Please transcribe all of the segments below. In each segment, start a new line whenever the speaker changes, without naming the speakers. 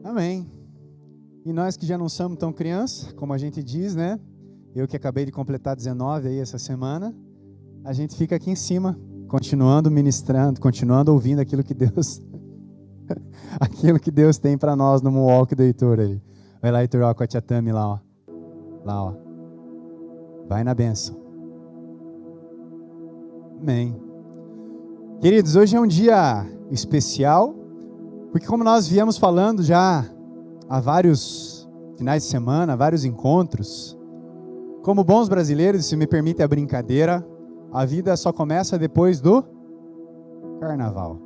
Amém. E nós que já não somos tão criança, como a gente diz, né? Eu que acabei de completar 19 aí essa semana, a gente fica aqui em cima, continuando ministrando, continuando ouvindo aquilo que Deus tem para nós no Moonwalk do Heitor aí. Vai lá, Heitor, ó, com a tia Tami lá, ó. Lá, ó. Vai na bênção. Amém. Queridos, hoje é um dia especial, porque como nós viemos falando já há vários finais de semana, vários encontros, como bons brasileiros, se me permite a brincadeira, a vida só começa depois do carnaval,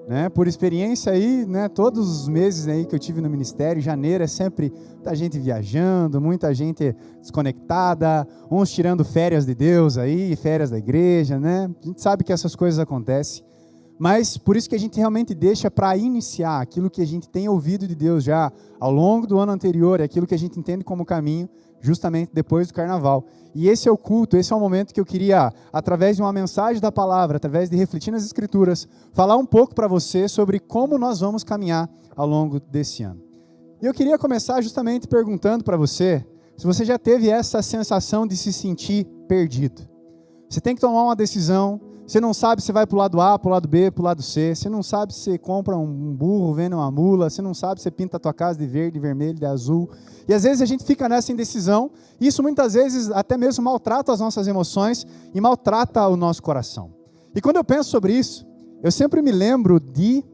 né? Por experiência aí, né, todos os meses aí que eu tive no ministério, janeiro é sempre muita gente viajando, muita gente desconectada, uns tirando férias de Deus aí, férias da igreja, né? A gente sabe que essas coisas acontecem, mas por isso que a gente realmente deixa para iniciar aquilo que a gente tem ouvido de Deus já ao longo do ano anterior, aquilo que a gente entende como caminho, justamente depois do carnaval. E esse é o culto, esse é o momento que eu queria, através de uma mensagem da palavra, através de refletir nas escrituras, falar um pouco para você sobre como nós vamos caminhar ao longo desse ano. E eu queria começar justamente perguntando para você, se você já teve essa sensação de se sentir perdido. Você tem que tomar uma decisão, você não sabe se vai para o lado A, para o lado B, para o lado C, você não sabe se você compra um burro, vende uma mula, você não sabe se você pinta a tua casa de verde, de vermelho, de azul. E às vezes a gente fica nessa indecisão, e isso muitas vezes até mesmo maltrata as nossas emoções e maltrata o nosso coração. E quando eu penso sobre isso, eu sempre me lembro de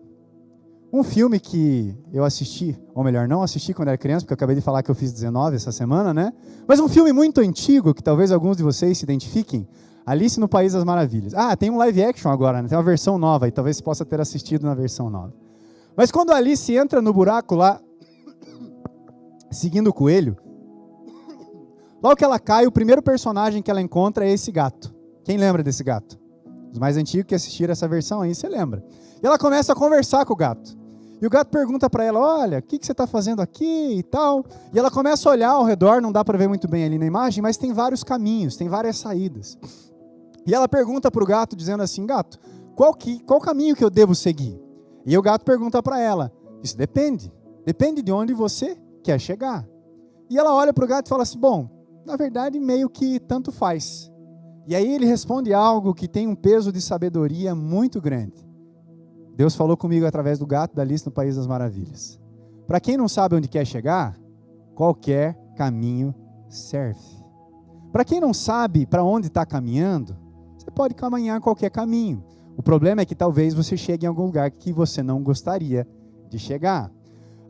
um filme que eu assisti, ou melhor, não assisti quando era criança, porque eu acabei de falar que eu fiz 19 essa semana, né? Mas um filme muito antigo, que talvez alguns de vocês se identifiquem, Alice no País das Maravilhas. Ah, tem um live action agora, né? Tem uma versão nova, e talvez você possa ter assistido na versão nova. Mas quando a Alice entra no buraco lá, seguindo o coelho, logo que ela cai, o primeiro personagem que ela encontra é esse gato. Quem lembra desse gato? Os mais antigos que assistiram essa versão aí, você lembra. E ela começa a conversar com o gato. E o gato pergunta para ela, olha, o que você está fazendo aqui e tal. E ela começa a olhar ao redor, não dá para ver muito bem ali na imagem, mas tem vários caminhos, tem várias saídas. E ela pergunta para o gato, dizendo assim, gato, qual caminho que eu devo seguir? E o gato pergunta para ela, isso depende de onde você quer chegar. E ela olha para o gato e fala assim, bom, na verdade meio que tanto faz. E aí ele responde algo que tem um peso de sabedoria muito grande. Deus falou comigo através do gato da Alice no País das Maravilhas. Para quem não sabe onde quer chegar, qualquer caminho serve. Para quem não sabe para onde está caminhando, você pode caminhar qualquer caminho. O problema é que talvez você chegue em algum lugar que você não gostaria de chegar.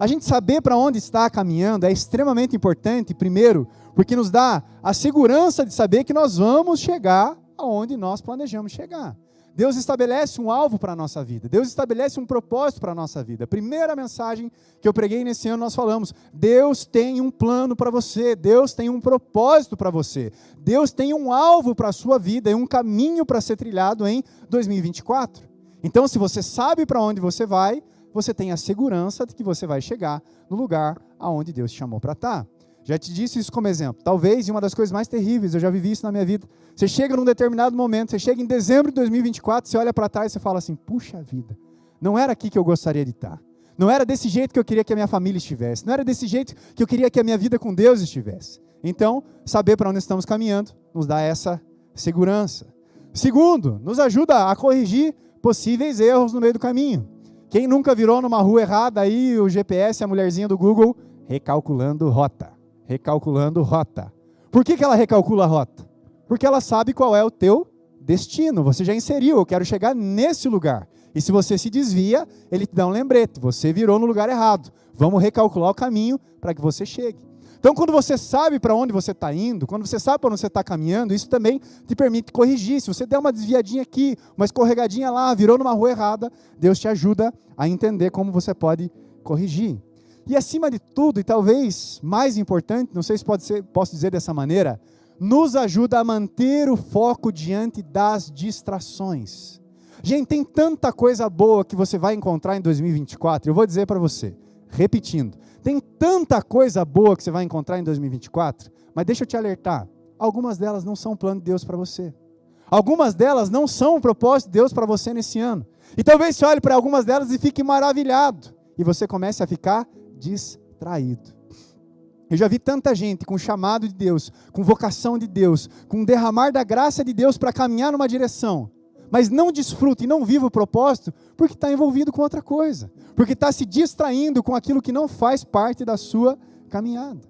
A gente saber para onde está caminhando é extremamente importante, primeiro, porque nos dá a segurança de saber que nós vamos chegar aonde nós planejamos chegar. Deus estabelece um alvo para a nossa vida. Deus estabelece um propósito para a nossa vida. A primeira mensagem que eu preguei nesse ano, nós falamos, Deus tem um plano para você, Deus tem um propósito para você, Deus tem um alvo para a sua vida e um caminho para ser trilhado em 2024. Então, se você sabe para onde você vai, você tem a segurança de que você vai chegar no lugar aonde Deus te chamou para estar. Já te disse isso como exemplo. Talvez, uma das coisas mais terríveis, eu já vivi isso na minha vida. Você chega num determinado momento, você chega em dezembro de 2024, você olha para trás e você fala assim, puxa vida, não era aqui que eu gostaria de estar. Não era desse jeito que eu queria que a minha família estivesse. Não era desse jeito que eu queria que a minha vida com Deus estivesse. Então, saber para onde estamos caminhando nos dá essa segurança. Segundo, nos ajuda a corrigir possíveis erros no meio do caminho. Quem nunca virou numa rua errada aí, o GPS, a mulherzinha do Google, recalculando rota. Recalculando rota. Por que ela recalcula a rota? Porque ela sabe qual é o teu destino. Você já inseriu, eu quero chegar nesse lugar. E se você se desvia, ele te dá um lembrete. Você virou no lugar errado. Vamos recalcular o caminho para que você chegue. Então, quando você sabe para onde você está indo, quando você sabe para onde você está caminhando, isso também te permite corrigir. Se você der uma desviadinha aqui, uma escorregadinha lá, virou numa rua errada, Deus te ajuda a entender como você pode corrigir. E acima de tudo, e talvez mais importante, não sei se posso dizer dessa maneira, nos ajuda a manter o foco diante das distrações. Gente, tem tanta coisa boa que você vai encontrar em 2024, eu vou dizer para você, repetindo, tem tanta coisa boa que você vai encontrar em 2024, mas deixa eu te alertar, algumas delas não são o plano de Deus para você. Algumas delas não são o propósito de Deus para você nesse ano. E talvez você olhe para algumas delas e fique maravilhado. E você comece a ficar distraído. Eu já vi tanta gente com chamado de Deus, com vocação de Deus, com derramar da graça de Deus para caminhar numa direção, mas não desfruta e não vive o propósito porque está envolvido com outra coisa, porque está se distraindo com aquilo que não faz parte da sua caminhada.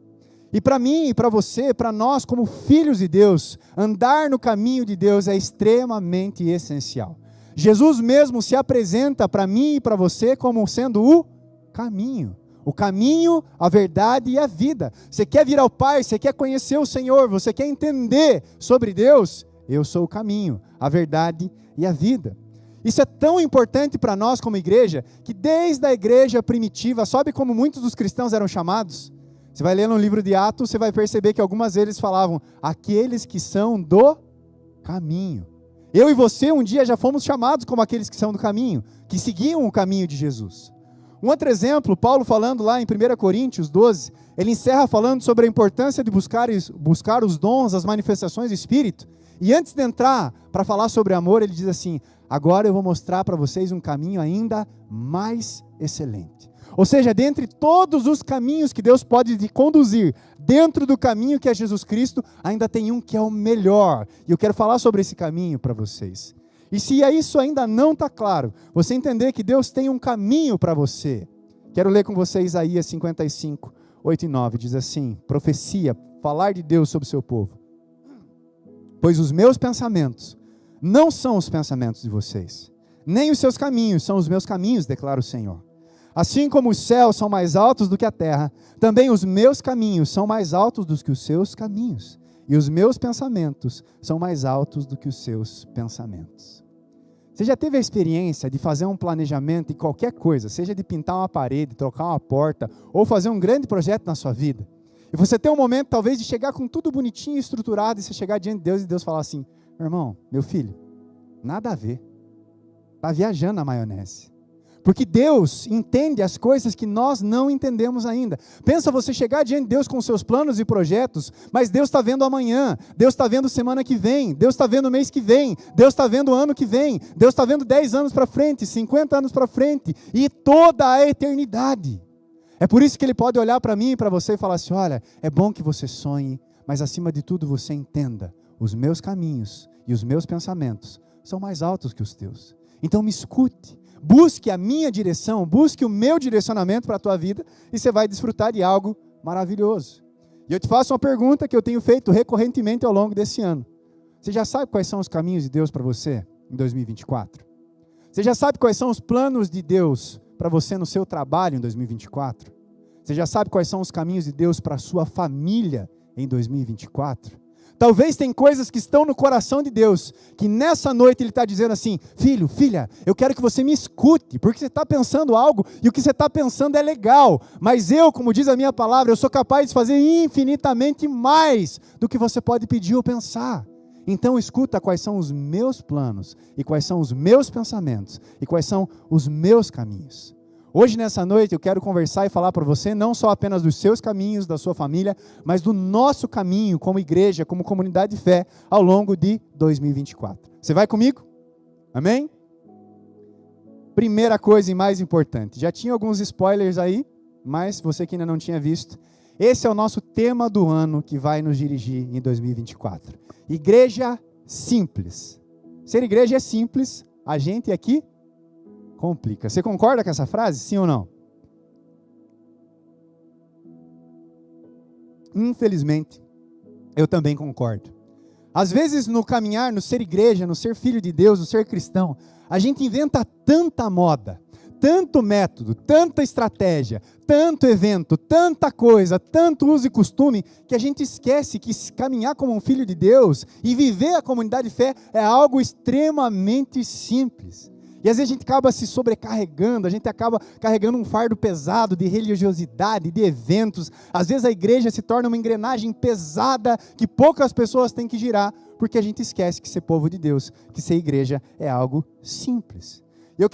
E para mim, e para você, para nós como filhos de Deus, andar no caminho de Deus é extremamente essencial. Jesus mesmo se apresenta para mim e para você como sendo o caminho. O caminho, a verdade e a vida. Você quer vir ao Pai, você quer conhecer o Senhor, você quer entender sobre Deus? Eu sou o caminho, a verdade e a vida. Isso é tão importante para nós como igreja, que desde a igreja primitiva, sabe como muitos dos cristãos eram chamados? Você vai ler no livro de Atos, você vai perceber que algumas vezes falavam, aqueles que são do caminho. Eu e você um dia já fomos chamados como aqueles que são do caminho, que seguiam o caminho de Jesus. Um outro exemplo, Paulo falando lá em 1 Coríntios 12, ele encerra falando sobre a importância de buscar os dons, as manifestações do Espírito. E antes de entrar para falar sobre amor, ele diz assim, agora eu vou mostrar para vocês um caminho ainda mais excelente. Ou seja, dentre todos os caminhos que Deus pode te conduzir, dentro do caminho que é Jesus Cristo, ainda tem um que é o melhor. E eu quero falar sobre esse caminho para vocês. E se isso ainda não está claro, você entender que Deus tem um caminho para você. Quero ler com você Isaías 55, 8 e 9. Diz assim, profecia, falar de Deus sobre o seu povo. Pois os meus pensamentos não são os pensamentos de vocês, nem os seus caminhos são os meus caminhos, declara o Senhor. Assim como os céus são mais altos do que a terra, também os meus caminhos são mais altos do que os seus caminhos, e os meus pensamentos são mais altos do que os seus pensamentos. Você já teve a experiência de fazer um planejamento em qualquer coisa, seja de pintar uma parede, trocar uma porta, ou fazer um grande projeto na sua vida, e você ter um momento talvez de chegar com tudo bonitinho e estruturado, e você chegar diante de Deus e Deus falar assim, meu irmão, meu filho, nada a ver, está viajando na maionese. Porque Deus entende as coisas que nós não entendemos ainda. Pensa você chegar diante de Deus com seus planos e projetos, mas Deus está vendo amanhã, Deus está vendo semana que vem, Deus está vendo o mês que vem, Deus está vendo o ano que vem, Deus está vendo 10 anos para frente, 50 anos para frente, e toda a eternidade. É por isso que Ele pode olhar para mim e para você e falar assim, olha, é bom que você sonhe, mas acima de tudo você entenda, os meus caminhos e os meus pensamentos são mais altos que os teus. Então me escute. Busque a minha direção, busque o meu direcionamento para a tua vida e você vai desfrutar de algo maravilhoso. E eu te faço uma pergunta que eu tenho feito recorrentemente ao longo desse ano. Você já sabe quais são os caminhos de Deus para você em 2024? Você já sabe quais são os planos de Deus para você no seu trabalho em 2024? Você já sabe quais são os caminhos de Deus para a sua família em 2024? Talvez tem coisas que estão no coração de Deus, que nessa noite Ele está dizendo assim, filho, filha, eu quero que você me escute, porque você está pensando algo, e o que você está pensando é legal, mas eu, como diz a minha palavra, eu sou capaz de fazer infinitamente mais do que você pode pedir ou pensar. Então escuta quais são os meus planos, e quais são os meus pensamentos, e quais são os meus caminhos. Hoje, nessa noite, eu quero conversar e falar para você, não só apenas dos seus caminhos, da sua família, mas do nosso caminho como igreja, como comunidade de fé, ao longo de 2024. Você vai comigo? Amém? Primeira coisa e mais importante, já tinha alguns spoilers aí, mas você que ainda não tinha visto, esse é o nosso tema do ano que vai nos dirigir em 2024. Igreja simples. Ser igreja é simples, a gente aqui complica. Você concorda com essa frase? Sim ou não? Infelizmente, eu também concordo. Às vezes no caminhar, no ser igreja, no ser filho de Deus, no ser cristão, a gente inventa tanta moda, tanto método, tanta estratégia, tanto evento, tanta coisa, tanto uso e costume, que a gente esquece que caminhar como um filho de Deus e viver a comunidade de fé é algo extremamente simples. E às vezes a gente acaba se sobrecarregando, a gente acaba carregando um fardo pesado de religiosidade, de eventos. Às vezes a igreja se torna uma engrenagem pesada que poucas pessoas têm que girar, porque a gente esquece que ser povo de Deus, que ser igreja é algo simples. E eu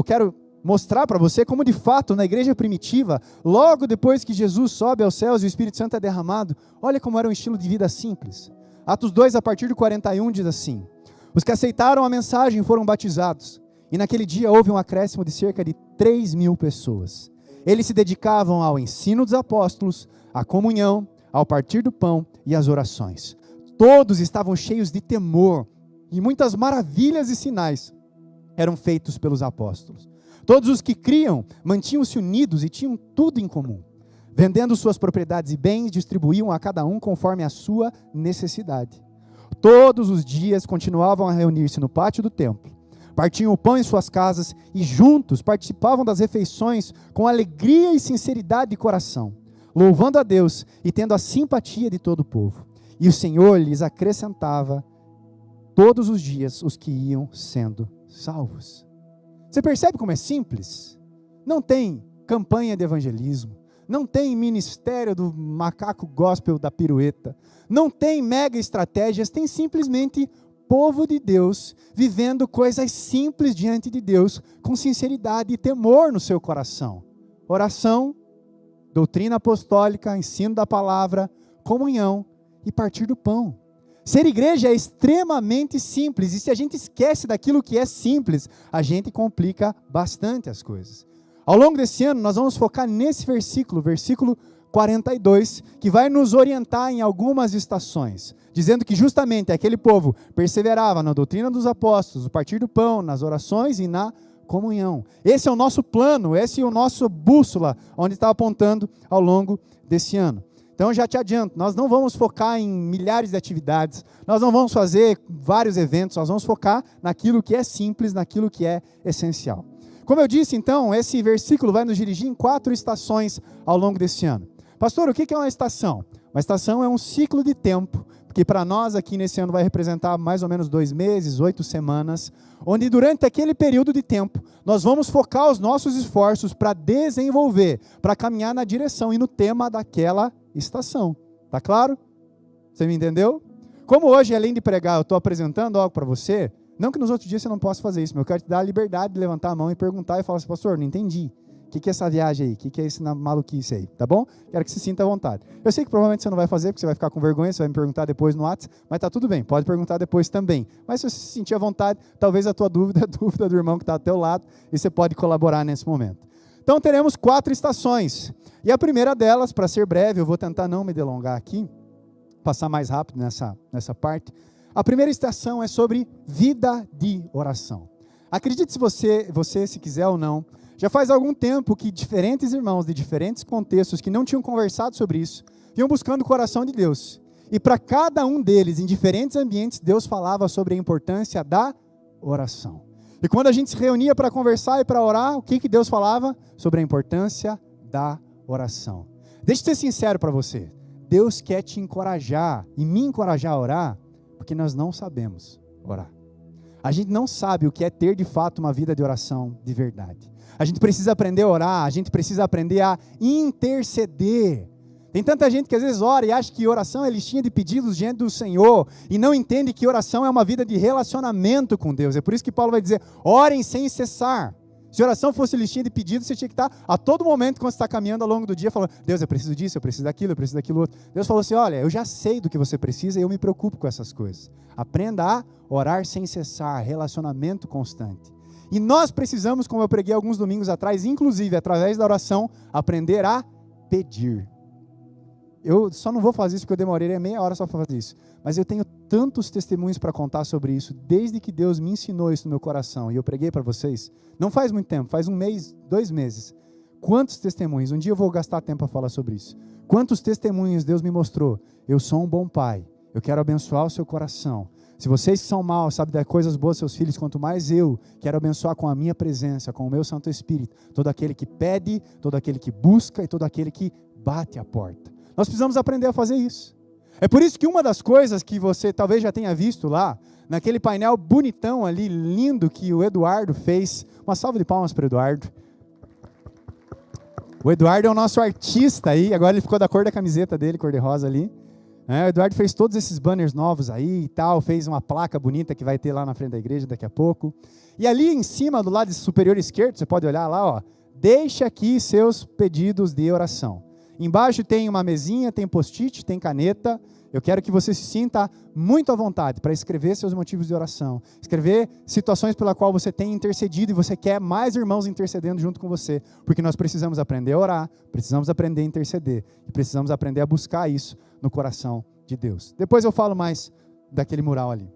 quero mostrar para você como de fato na igreja primitiva, logo depois que Jesus sobe aos céus e o Espírito Santo é derramado, olha como era um estilo de vida simples. Atos 2, a partir do 41, diz assim, os que aceitaram a mensagem foram batizados. E naquele dia houve um acréscimo de cerca de 3.000 pessoas. Eles se dedicavam ao ensino dos apóstolos, à comunhão, ao partir do pão e às orações. Todos estavam cheios de temor, e muitas maravilhas e sinais eram feitos pelos apóstolos. Todos os que criam mantinham-se unidos e tinham tudo em comum. Vendendo suas propriedades e bens, distribuíam a cada um conforme a sua necessidade. Todos os dias continuavam a reunir-se no pátio do templo. Partiam o pão em suas casas e juntos participavam das refeições com alegria e sinceridade de coração, louvando a Deus e tendo a simpatia de todo o povo. E o Senhor lhes acrescentava todos os dias os que iam sendo salvos. Você percebe como é simples? Não tem campanha de evangelismo, não tem ministério do macaco gospel da pirueta, não tem mega estratégias, tem simplesmente povo de Deus vivendo coisas simples diante de Deus, com sinceridade e temor no seu coração. Oração, doutrina apostólica, ensino da palavra, comunhão e partir do pão. Ser igreja é extremamente simples, e se a gente esquece daquilo que é simples, a gente complica bastante as coisas. Ao longo desse ano, nós vamos focar nesse versículo 42, que vai nos orientar em algumas estações, dizendo que justamente aquele povo perseverava na doutrina dos apóstolos, no partir do pão, nas orações e na comunhão. Esse é o nosso plano, esse é o nosso bússola, onde está apontando ao longo desse ano. Então, já te adianto, nós não vamos focar em milhares de atividades, nós não vamos fazer vários eventos, nós vamos focar naquilo que é simples, naquilo que é essencial. Como eu disse, então, esse versículo vai nos dirigir em 4 estações ao longo desse ano. Pastor, o que é uma estação? Uma estação é um ciclo de tempo, que para nós aqui nesse ano vai representar mais ou menos 2 meses, 8 semanas, onde durante aquele período de tempo, nós vamos focar os nossos esforços para desenvolver, para caminhar na direção e no tema daquela estação. Tá claro? Você me entendeu? Como hoje, além de pregar, eu estou apresentando algo para você, não que nos outros dias você não possa fazer isso, mas eu quero te dar a liberdade de levantar a mão e perguntar e falar assim, pastor, não entendi. O que é essa viagem aí? O que é esse maluquice aí? Tá bom? Quero que você sinta à vontade. Eu sei que provavelmente você não vai fazer, porque você vai ficar com vergonha, você vai me perguntar depois no WhatsApp, mas tá tudo bem, pode perguntar depois também. Mas se você se sentir à vontade, talvez a tua dúvida é a dúvida do irmão que está ao teu lado, e você pode colaborar nesse momento. Então teremos 4 estações. E a primeira delas, para ser breve, eu vou tentar não me delongar aqui, passar mais rápido nessa parte. A primeira estação é sobre vida de oração. Acredite se você se quiser ou não, já faz algum tempo que diferentes irmãos de diferentes contextos que não tinham conversado sobre isso, vinham buscando o coração de Deus. E para cada um deles, em diferentes ambientes, Deus falava sobre a importância da oração. E quando a gente se reunia para conversar e para orar, o que Deus falava? Sobre a importância da oração. Deixa eu ser sincero para você. Deus quer te encorajar e me encorajar a orar, porque nós não sabemos orar. A gente não sabe o que é ter de fato uma vida de oração de verdade. A gente precisa aprender a orar, a gente precisa aprender a interceder. Tem tanta gente que às vezes ora e acha que oração é listinha de pedidos diante do Senhor, e não entende que oração é uma vida de relacionamento com Deus. É por isso que Paulo vai dizer, orem sem cessar. Se oração fosse listinha de pedidos, você tinha que estar a todo momento, quando você está caminhando ao longo do dia, falando, Deus, eu preciso disso, eu preciso daquilo outro. Deus falou assim, olha, eu já sei do que você precisa e eu me preocupo com essas coisas. Aprenda a orar sem cessar, relacionamento constante. E nós precisamos, como eu preguei alguns domingos atrás, inclusive através da oração, aprender a pedir. Eu só não vou fazer isso porque eu demorei meia hora só para fazer isso. Mas eu tenho tantos testemunhos para contar sobre isso, desde que Deus me ensinou isso no meu coração. E eu preguei para vocês, não faz muito tempo, faz 1 mês, 2 meses. Quantos testemunhos? Um dia eu vou gastar tempo para falar sobre isso. Quantos testemunhos Deus me mostrou? Eu sou um bom pai, eu quero abençoar o seu coração. Se vocês que são maus, sabem dar coisas boas aos seus filhos, quanto mais eu quero abençoar com a minha presença, com o meu Santo Espírito, todo aquele que pede, todo aquele que busca e todo aquele que bate a porta. Nós precisamos aprender a fazer isso. É por isso que uma das coisas que você talvez já tenha visto lá, naquele painel bonitão ali, lindo, que o Eduardo fez, uma salva de palmas para o Eduardo. O Eduardo é o nosso artista aí, agora ele ficou da cor da camiseta dele, cor de rosa ali. O Eduardo fez todos esses banners novos aí e tal, fez uma placa bonita que vai ter lá na frente da igreja daqui a pouco. E ali em cima, do lado superior esquerdo, você pode olhar lá, ó, deixe aqui seus pedidos de oração. Embaixo tem uma mesinha, tem post-it, tem caneta. Eu quero que você se sinta muito à vontade para escrever seus motivos de oração, escrever situações pela qual você tem intercedido e você quer mais irmãos intercedendo junto com você, porque nós precisamos aprender a orar, precisamos aprender a interceder e precisamos aprender a buscar isso no coração de Deus. Depois eu falo mais daquele mural ali.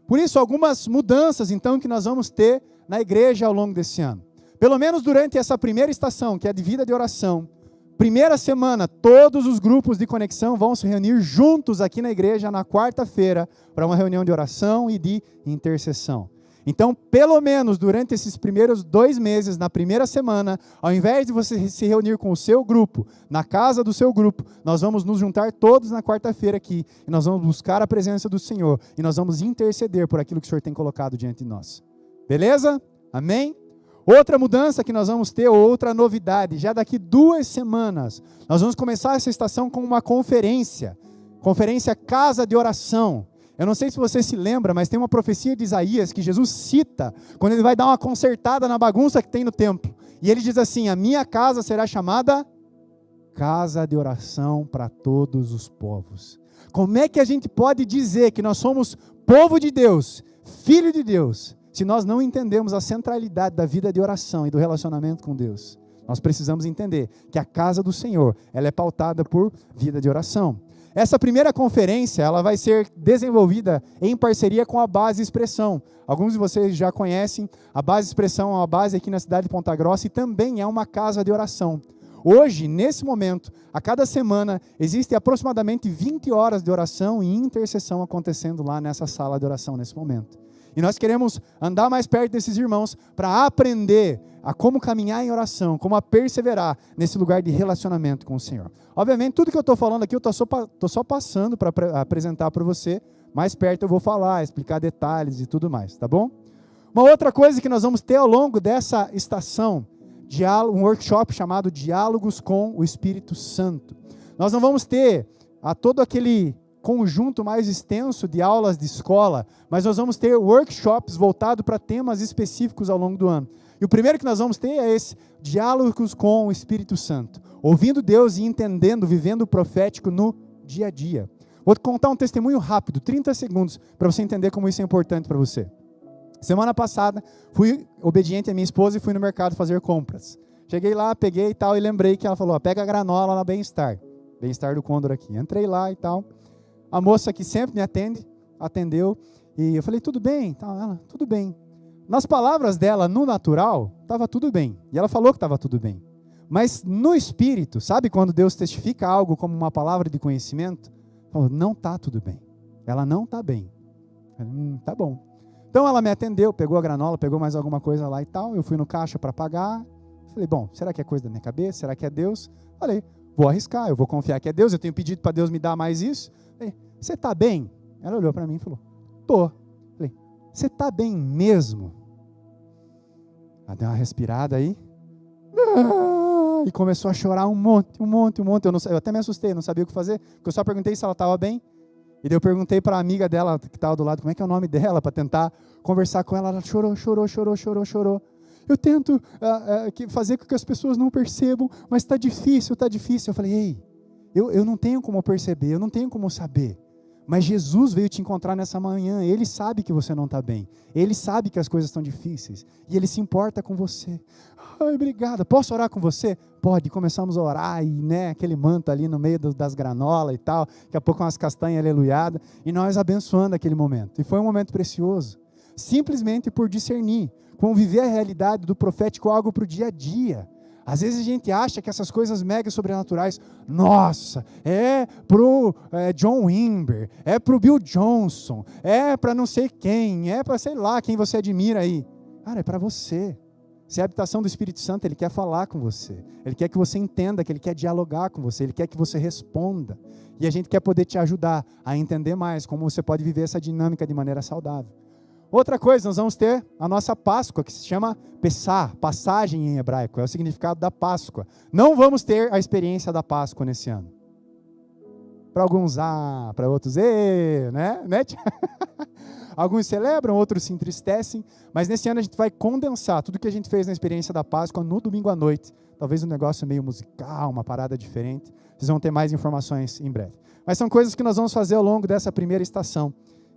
Por isso, algumas mudanças então que nós vamos ter na igreja ao longo desse ano. Pelo menos durante essa primeira estação, que é de vida de oração, primeira semana, todos os grupos de conexão vão se reunir juntos aqui na igreja na quarta-feira para uma reunião de oração e de intercessão. Então, pelo menos durante esses primeiros 2 meses, na primeira semana, ao invés de você se reunir com o seu grupo, na casa do seu grupo, nós vamos nos juntar todos na quarta-feira aqui, e nós vamos buscar a presença do Senhor, e nós vamos interceder por aquilo que o Senhor tem colocado diante de nós. Beleza? Amém? Outra mudança que nós vamos ter, outra novidade, já daqui 2 semanas, nós vamos começar essa estação com uma conferência Casa de Oração. Eu não sei se você se lembra, mas tem uma profecia de Isaías que Jesus cita, quando ele vai dar uma consertada na bagunça que tem no templo. E ele diz assim: a minha casa será chamada Casa de Oração para todos os povos. Como é que a gente pode dizer que nós somos povo de Deus, filho de Deus, se nós não entendemos a centralidade da vida de oração e do relacionamento com Deus? Nós precisamos entender que a casa do Senhor, ela é pautada por vida de oração. Essa primeira conferência, ela vai ser desenvolvida em parceria com a Base Expressão. Alguns de vocês já conhecem, a Base Expressão é uma base aqui na cidade de Ponta Grossa e também é uma casa de oração. Hoje, nesse momento, a cada semana, existem aproximadamente 20 horas de oração e intercessão acontecendo lá nessa sala de oração nesse momento. E nós queremos andar mais perto desses irmãos para aprender a como caminhar em oração, como a perseverar nesse lugar de relacionamento com o Senhor. Obviamente, tudo que eu estou falando aqui, eu estou só passando para apresentar para você. Mais perto eu vou falar, explicar detalhes e tudo mais, tá bom? Uma outra coisa que nós vamos ter ao longo dessa estação, um workshop chamado Diálogos com o Espírito Santo. Nós não vamos ter todo aquele conjunto mais extenso de aulas de escola, mas nós vamos ter workshops voltados para temas específicos ao longo do ano. E o primeiro que nós vamos ter é esse, Diálogos com o Espírito Santo, ouvindo Deus e entendendo, vivendo o profético no dia a dia. Vou contar um testemunho rápido, 30 segundos, para você entender como isso é importante para você. Semana passada, fui obediente à minha esposa e fui no mercado fazer compras. Cheguei lá, peguei e tal, e lembrei que ela falou, pega a granola na Bem-Estar do Condor aqui. Entrei lá e tal. A moça que sempre me atendeu, e eu falei, tudo bem? Ela, tudo bem. Nas palavras dela, no natural, estava tudo bem. E ela falou que estava tudo bem. Mas no espírito, sabe quando Deus testifica algo como uma palavra de conhecimento? Falou, não está tudo bem. Ela não está bem. Tá bom. Então ela me atendeu, pegou a granola, pegou mais alguma coisa lá e tal. Eu fui no caixa para pagar. Falei, bom, será que é coisa da minha cabeça? Será que é Deus? Falei, vou arriscar, eu vou confiar que é Deus. Eu tenho pedido para Deus me dar mais isso. Falei, você está bem? Ela olhou para mim e falou, tô. Falei, você está bem mesmo? Ela deu uma respirada aí. E começou a chorar um monte. Eu até me assustei, não sabia o que fazer, porque eu só perguntei se ela estava bem. E daí eu perguntei para a amiga dela, que estava do lado, como é que é o nome dela, para tentar conversar com ela. Ela chorou. Eu tento fazer com que as pessoas não percebam, mas está difícil. Eu falei, ei, eu não tenho como perceber, eu não tenho como saber. Mas Jesus veio te encontrar nessa manhã, Ele sabe que você não está bem, Ele sabe que as coisas estão difíceis, e Ele se importa com você. Ai, obrigada, posso orar com você? Pode, começamos a orar, e aquele manto ali no meio das granolas e tal, daqui a pouco umas castanhas aleluiadas, e nós abençoando aquele momento, e foi um momento precioso, simplesmente por discernir, como viver a realidade do profético, algo para o dia a dia. Às vezes a gente acha que essas coisas mega sobrenaturais, nossa, é pro John Wimber, é pro Bill Johnson, é para não sei quem, é para sei lá quem você admira aí. Cara, é para você. Se é a habitação do Espírito Santo, Ele quer falar com você. Ele quer que você entenda, que Ele quer dialogar com você, Ele quer que você responda. E a gente quer poder te ajudar a entender mais como você pode viver essa dinâmica de maneira saudável. Outra coisa, nós vamos ter a nossa Páscoa, que se chama Pessah, passagem em hebraico, é o significado da Páscoa. Não vamos ter a experiência da Páscoa nesse ano. Para alguns, para outros, né? Alguns celebram, outros se entristecem, mas nesse ano a gente vai condensar tudo que a gente fez na experiência da Páscoa no domingo à noite. talvez um negócio meio musical, uma parada diferente. Vocês vão ter mais informações em breve. Mas são coisas que nós vamos fazer ao longo dessa primeira estação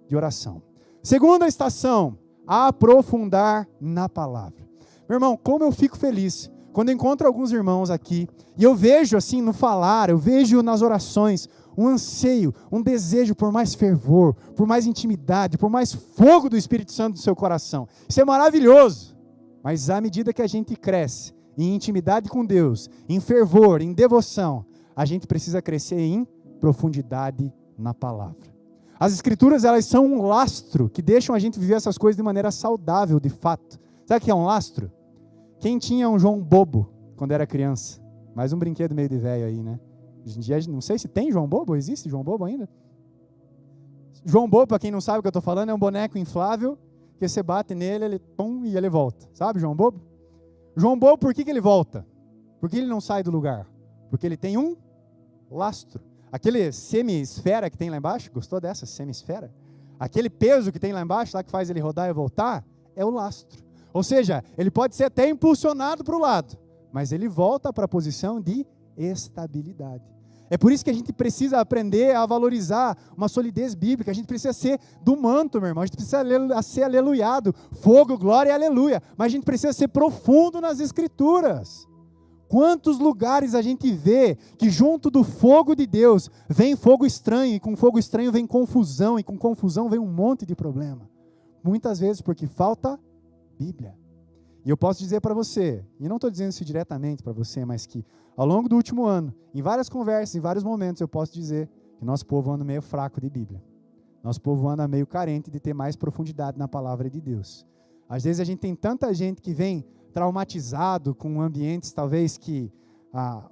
de oração. Segunda estação, aprofundar na palavra. Meu irmão, como eu fico feliz quando eu encontro alguns irmãos aqui e eu vejo assim no falar, eu vejo nas orações um anseio, um desejo por mais fervor, por mais intimidade, por mais fogo do Espírito Santo no seu coração. Isso é maravilhoso, mas à medida que a gente cresce em intimidade com Deus, em fervor, em devoção, a gente precisa crescer em profundidade na palavra. As Escrituras, elas são um lastro que deixam a gente viver essas coisas de maneira saudável, de fato. Sabe o que é um lastro? Quem tinha um João Bobo quando era criança? Mais um brinquedo meio de velho aí, né? Hoje em dia, não sei se tem João Bobo, existe João Bobo ainda? João Bobo, para quem não sabe o que eu estou falando, é um boneco inflável, que você bate nele, ele pum, e ele volta. Sabe João Bobo? João Bobo, por que ele volta? Por que ele não sai do lugar? Porque ele tem um lastro. Aquele semi-esfera que tem lá embaixo, gostou dessa semi-esfera? Aquele peso que tem lá embaixo, lá que faz ele rodar e voltar, é o lastro. Ou seja, ele pode ser até impulsionado para o lado, mas ele volta para a posição de estabilidade. É por isso que a gente precisa aprender a valorizar uma solidez bíblica. A gente precisa ser do manto, meu irmão. A gente precisa ser aleluiado. Fogo, glória e aleluia. Mas a gente precisa ser profundo nas Escrituras. Quantos lugares a gente vê que junto do fogo de Deus vem fogo estranho, e com fogo estranho vem confusão, e com confusão vem um monte de problema. Muitas vezes porque falta Bíblia. E eu posso dizer para você, e não estou dizendo isso diretamente para você, mas que ao longo do último ano, em várias conversas, em vários momentos, eu posso dizer que nosso povo anda meio fraco de Bíblia. Nosso povo anda meio carente de ter mais profundidade na palavra de Deus. Às vezes a gente tem tanta gente que vem traumatizado com ambientes talvez que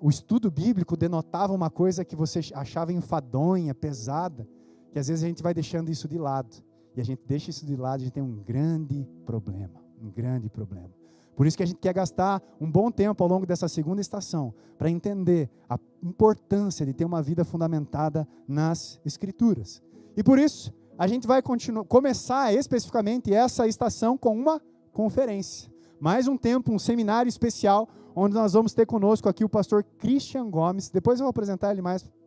o estudo bíblico denotava uma coisa que você achava enfadonha, pesada, que às vezes a gente vai deixando isso de lado. E a gente deixa isso de lado e a gente tem um grande problema. Um grande problema. Por isso que a gente quer gastar um bom tempo ao longo dessa segunda estação para entender a importância de ter uma vida fundamentada nas Escrituras. E por isso, a gente vai começar especificamente essa estação com uma conferência. Mais um tempo, um seminário especial, onde nós vamos ter conosco aqui o pastor Christian Gomes. Depois eu vou apresentar ele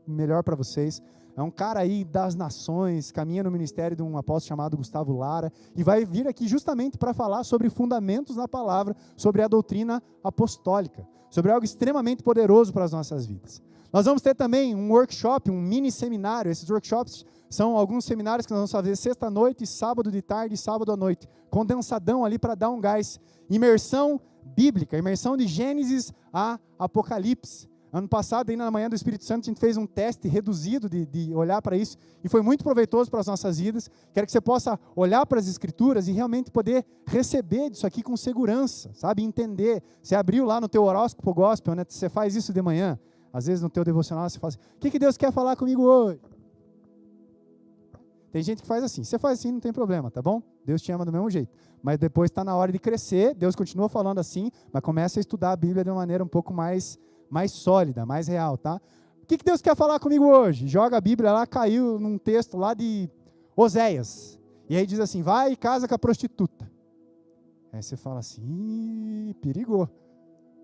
melhor para vocês. É um cara aí das nações, caminha no ministério de um apóstolo chamado Gustavo Lara, e vai vir aqui justamente para falar sobre fundamentos na palavra, sobre a doutrina apostólica, sobre algo extremamente poderoso para as nossas vidas. Nós vamos ter também um workshop, um mini seminário. Esses workshops são alguns seminários que nós vamos fazer sexta-noite, sábado de tarde e sábado à noite, condensadão ali para dar um gás. Imersão bíblica, imersão de Gênesis a Apocalipse. Ano passado, aí na manhã do Espírito Santo, a gente fez um teste reduzido de olhar para isso, e foi muito proveitoso para as nossas vidas. Quero que você possa olhar para as Escrituras e realmente poder receber disso aqui com segurança, sabe, entender. Você abriu lá no teu horóscopo gospel, né? Você faz isso de manhã, às vezes no teu devocional você fala assim, o que Deus quer falar comigo hoje? Tem gente que faz assim, você faz assim, não tem problema, tá bom? Deus te ama do mesmo jeito, mas depois está na hora de crescer, Deus continua falando assim, mas começa a estudar a Bíblia de uma maneira um pouco mais sólida, mais real, tá? O que Deus quer falar comigo hoje? Joga a Bíblia lá, caiu num texto lá de Oséias, e aí diz assim, vai e casa com a prostituta. Aí você fala assim, perigou.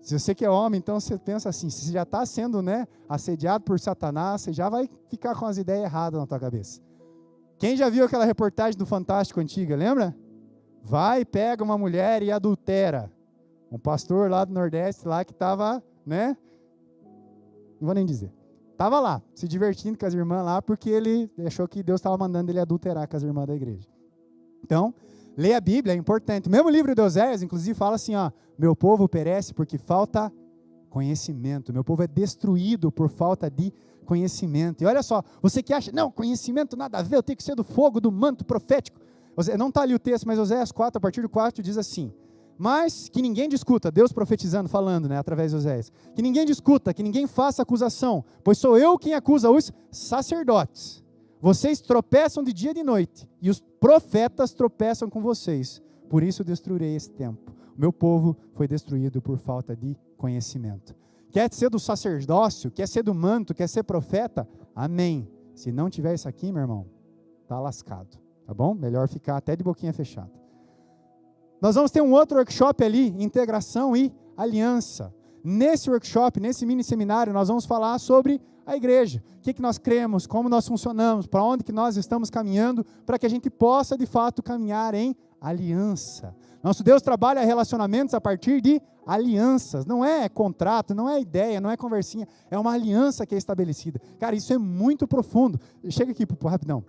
Se você que é homem, então você pensa assim, se você já está sendo, né, assediado por Satanás, você já vai ficar com as ideias erradas na tua cabeça. Quem já viu aquela reportagem do Fantástico antiga, lembra? Vai, pega uma mulher e adultera. Um pastor lá do Nordeste, lá que estava, né? Não vou nem dizer. Estava lá, se divertindo com as irmãs lá, porque ele achou que Deus estava mandando ele adulterar com as irmãs da igreja. Então, ler a Bíblia é importante. O mesmo livro de Oséias, inclusive, fala assim, ó, meu povo perece porque falta conhecimento. Meu povo é destruído por falta de conhecimento. E olha só, você que acha, não, conhecimento nada a ver, eu tenho que ser do fogo, do manto profético. Não está ali o texto, mas Oséias 4, a partir do 4, diz assim, mas que ninguém discuta, Deus profetizando, falando, né, através de Oséias, que ninguém discuta, que ninguém faça acusação, pois sou eu quem acusa os sacerdotes. Vocês tropeçam de dia e de noite, e os profetas tropeçam com vocês. Por isso destruirei esse tempo. O meu povo foi destruído por falta de conhecimento. Quer ser do sacerdócio, quer ser do manto, quer ser profeta? Amém. Se não tiver isso aqui, meu irmão, tá lascado, tá bom? Melhor ficar até de boquinha fechada. Nós vamos ter um outro workshop ali, integração e aliança. Nesse workshop, nesse mini seminário, nós vamos falar sobre a igreja. O que nós cremos, como nós funcionamos, para onde que nós estamos caminhando, para que a gente possa, de fato, caminhar em aliança. Nosso Deus trabalha relacionamentos a partir de alianças. Não é contrato, não é ideia, não é conversinha. É uma aliança que é estabelecida. Cara, isso é muito profundo. Chega aqui, rapidão.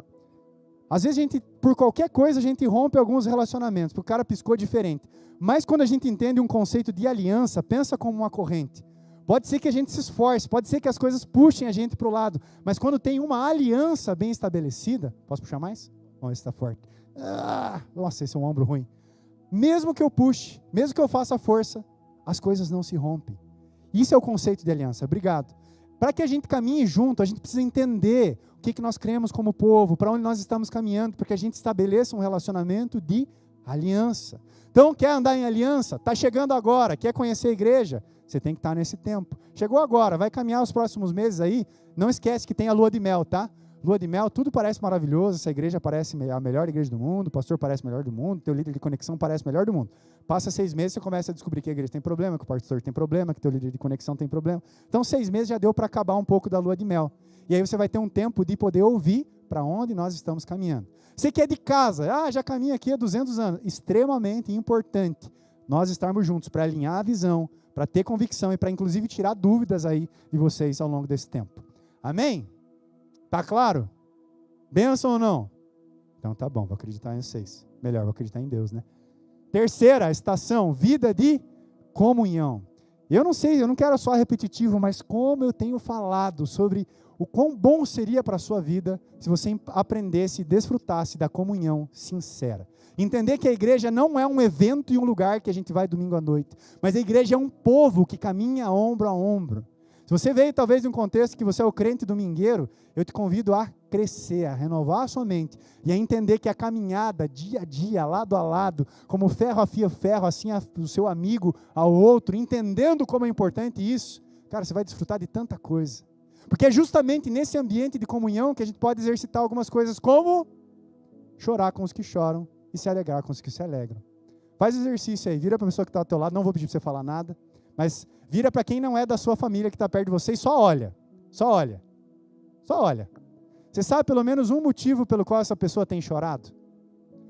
Às vezes, por qualquer coisa, a gente rompe alguns relacionamentos, porque o cara piscou diferente. Mas quando a gente entende um conceito de aliança, pensa como uma corrente. Pode ser que a gente se esforce, pode ser que as coisas puxem a gente para o lado, mas quando tem uma aliança bem estabelecida, posso puxar mais? Vamos ver se está forte. Nossa, esse é um ombro ruim. Mesmo que eu puxe, mesmo que eu faça força, as coisas não se rompem. Isso é o conceito de aliança. Obrigado. Para que a gente caminhe junto, a gente precisa entender o que nós cremos como povo, para onde nós estamos caminhando, para que a gente estabeleça um relacionamento de aliança. Então, quer andar em aliança? Está chegando agora. Quer conhecer a igreja? Você tem que estar nesse tempo. Chegou agora, vai caminhar os próximos meses aí. Não esquece que tem a lua de mel, tá? Lua de mel, tudo parece maravilhoso. Essa igreja parece a melhor igreja do mundo, o pastor parece o melhor do mundo, teu líder de conexão parece o melhor do mundo. Passa 6 meses, você começa a descobrir que a igreja tem problema, que o pastor tem problema, que teu líder de conexão tem problema. Então, 6 meses já deu para acabar um pouco da lua de mel. E aí você vai ter um tempo de poder ouvir para onde nós estamos caminhando. Você que é de casa, já caminha aqui há 200 anos. Extremamente importante nós estarmos juntos para alinhar a visão, para ter convicção e para, inclusive, tirar dúvidas aí de vocês ao longo desse tempo. Amém? Tá claro? Benção ou não? Então tá bom, vou acreditar em vocês. Melhor, vou acreditar em Deus, né? Terceira estação, vida de comunhão. Eu não sei, eu não quero só repetitivo, mas como eu tenho falado sobre o quão bom seria para a sua vida se você aprendesse e desfrutasse da comunhão sincera. Entender que a igreja não é um evento e um lugar que a gente vai domingo à noite, mas a igreja é um povo que caminha ombro a ombro. Se você veio talvez de um contexto que você é o crente domingueiro, eu te convido a crescer, a renovar a sua mente e a entender que a caminhada dia a dia, lado a lado, como ferro afia ferro, assim o seu amigo ao outro, entendendo como é importante isso, cara, você vai desfrutar de tanta coisa. Porque é justamente nesse ambiente de comunhão que a gente pode exercitar algumas coisas como chorar com os que choram e se alegrar com os que se alegram. Faz o exercício aí, vira para a pessoa que está ao teu lado, não vou pedir para você falar nada, mas vira para quem não é da sua família que está perto de você e só olha, só olha, só olha. Você sabe pelo menos um motivo pelo qual essa pessoa tem chorado?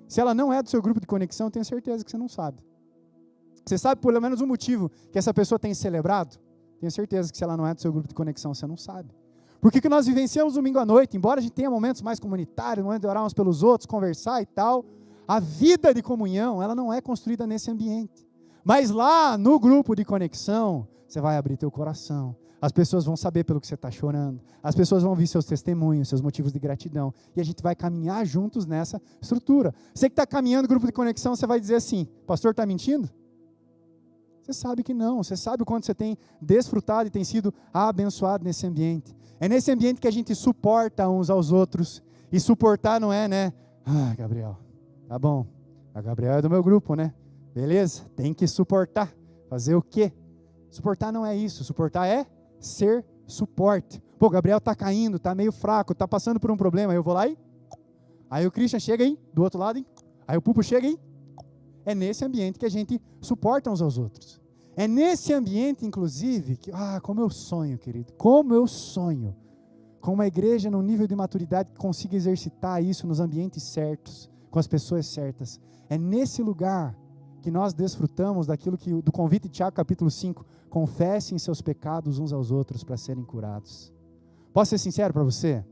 Se ela não é do seu grupo de conexão, eu tenho certeza que você não sabe. Você sabe pelo menos um motivo que essa pessoa tem celebrado? Tenho certeza que se ela não é do seu grupo de conexão, você não sabe. Por que nós vivenciamos domingo à noite? Embora a gente tenha momentos mais comunitários, momentos de orar uns pelos outros, conversar e tal, a vida de comunhão, ela não é construída nesse ambiente. Mas lá no grupo de conexão, você vai abrir teu coração. As pessoas vão saber pelo que você está chorando. As pessoas vão ouvir seus testemunhos, seus motivos de gratidão. E a gente vai caminhar juntos nessa estrutura. Você que está caminhando no grupo de conexão, você vai dizer assim, pastor, está mentindo? Você sabe que não. Você sabe o quanto você tem desfrutado e tem sido abençoado nesse ambiente. É nesse ambiente que a gente suporta uns aos outros. E suportar não é, né? Gabriel, tá bom. A Gabriel é do meu grupo, né? Beleza? Tem que suportar. Fazer o quê? Suportar não é isso. Suportar é ser suporte. Pô, Gabriel tá caindo, tá meio fraco, tá passando por um problema. Aí eu vou lá e... Aí o Christian chega aí, do outro lado, hein? Aí o Pupo chega aí. É nesse ambiente que a gente suporta uns aos outros. É nesse ambiente, inclusive, que... como eu sonho, querido. Como eu sonho. Com uma igreja num nível de maturidade que consiga exercitar isso nos ambientes certos, com as pessoas certas. É nesse lugar que nós desfrutamos daquilo que, do convite de Tiago capítulo 5, confessem seus pecados uns aos outros para serem curados. Posso ser sincero para você?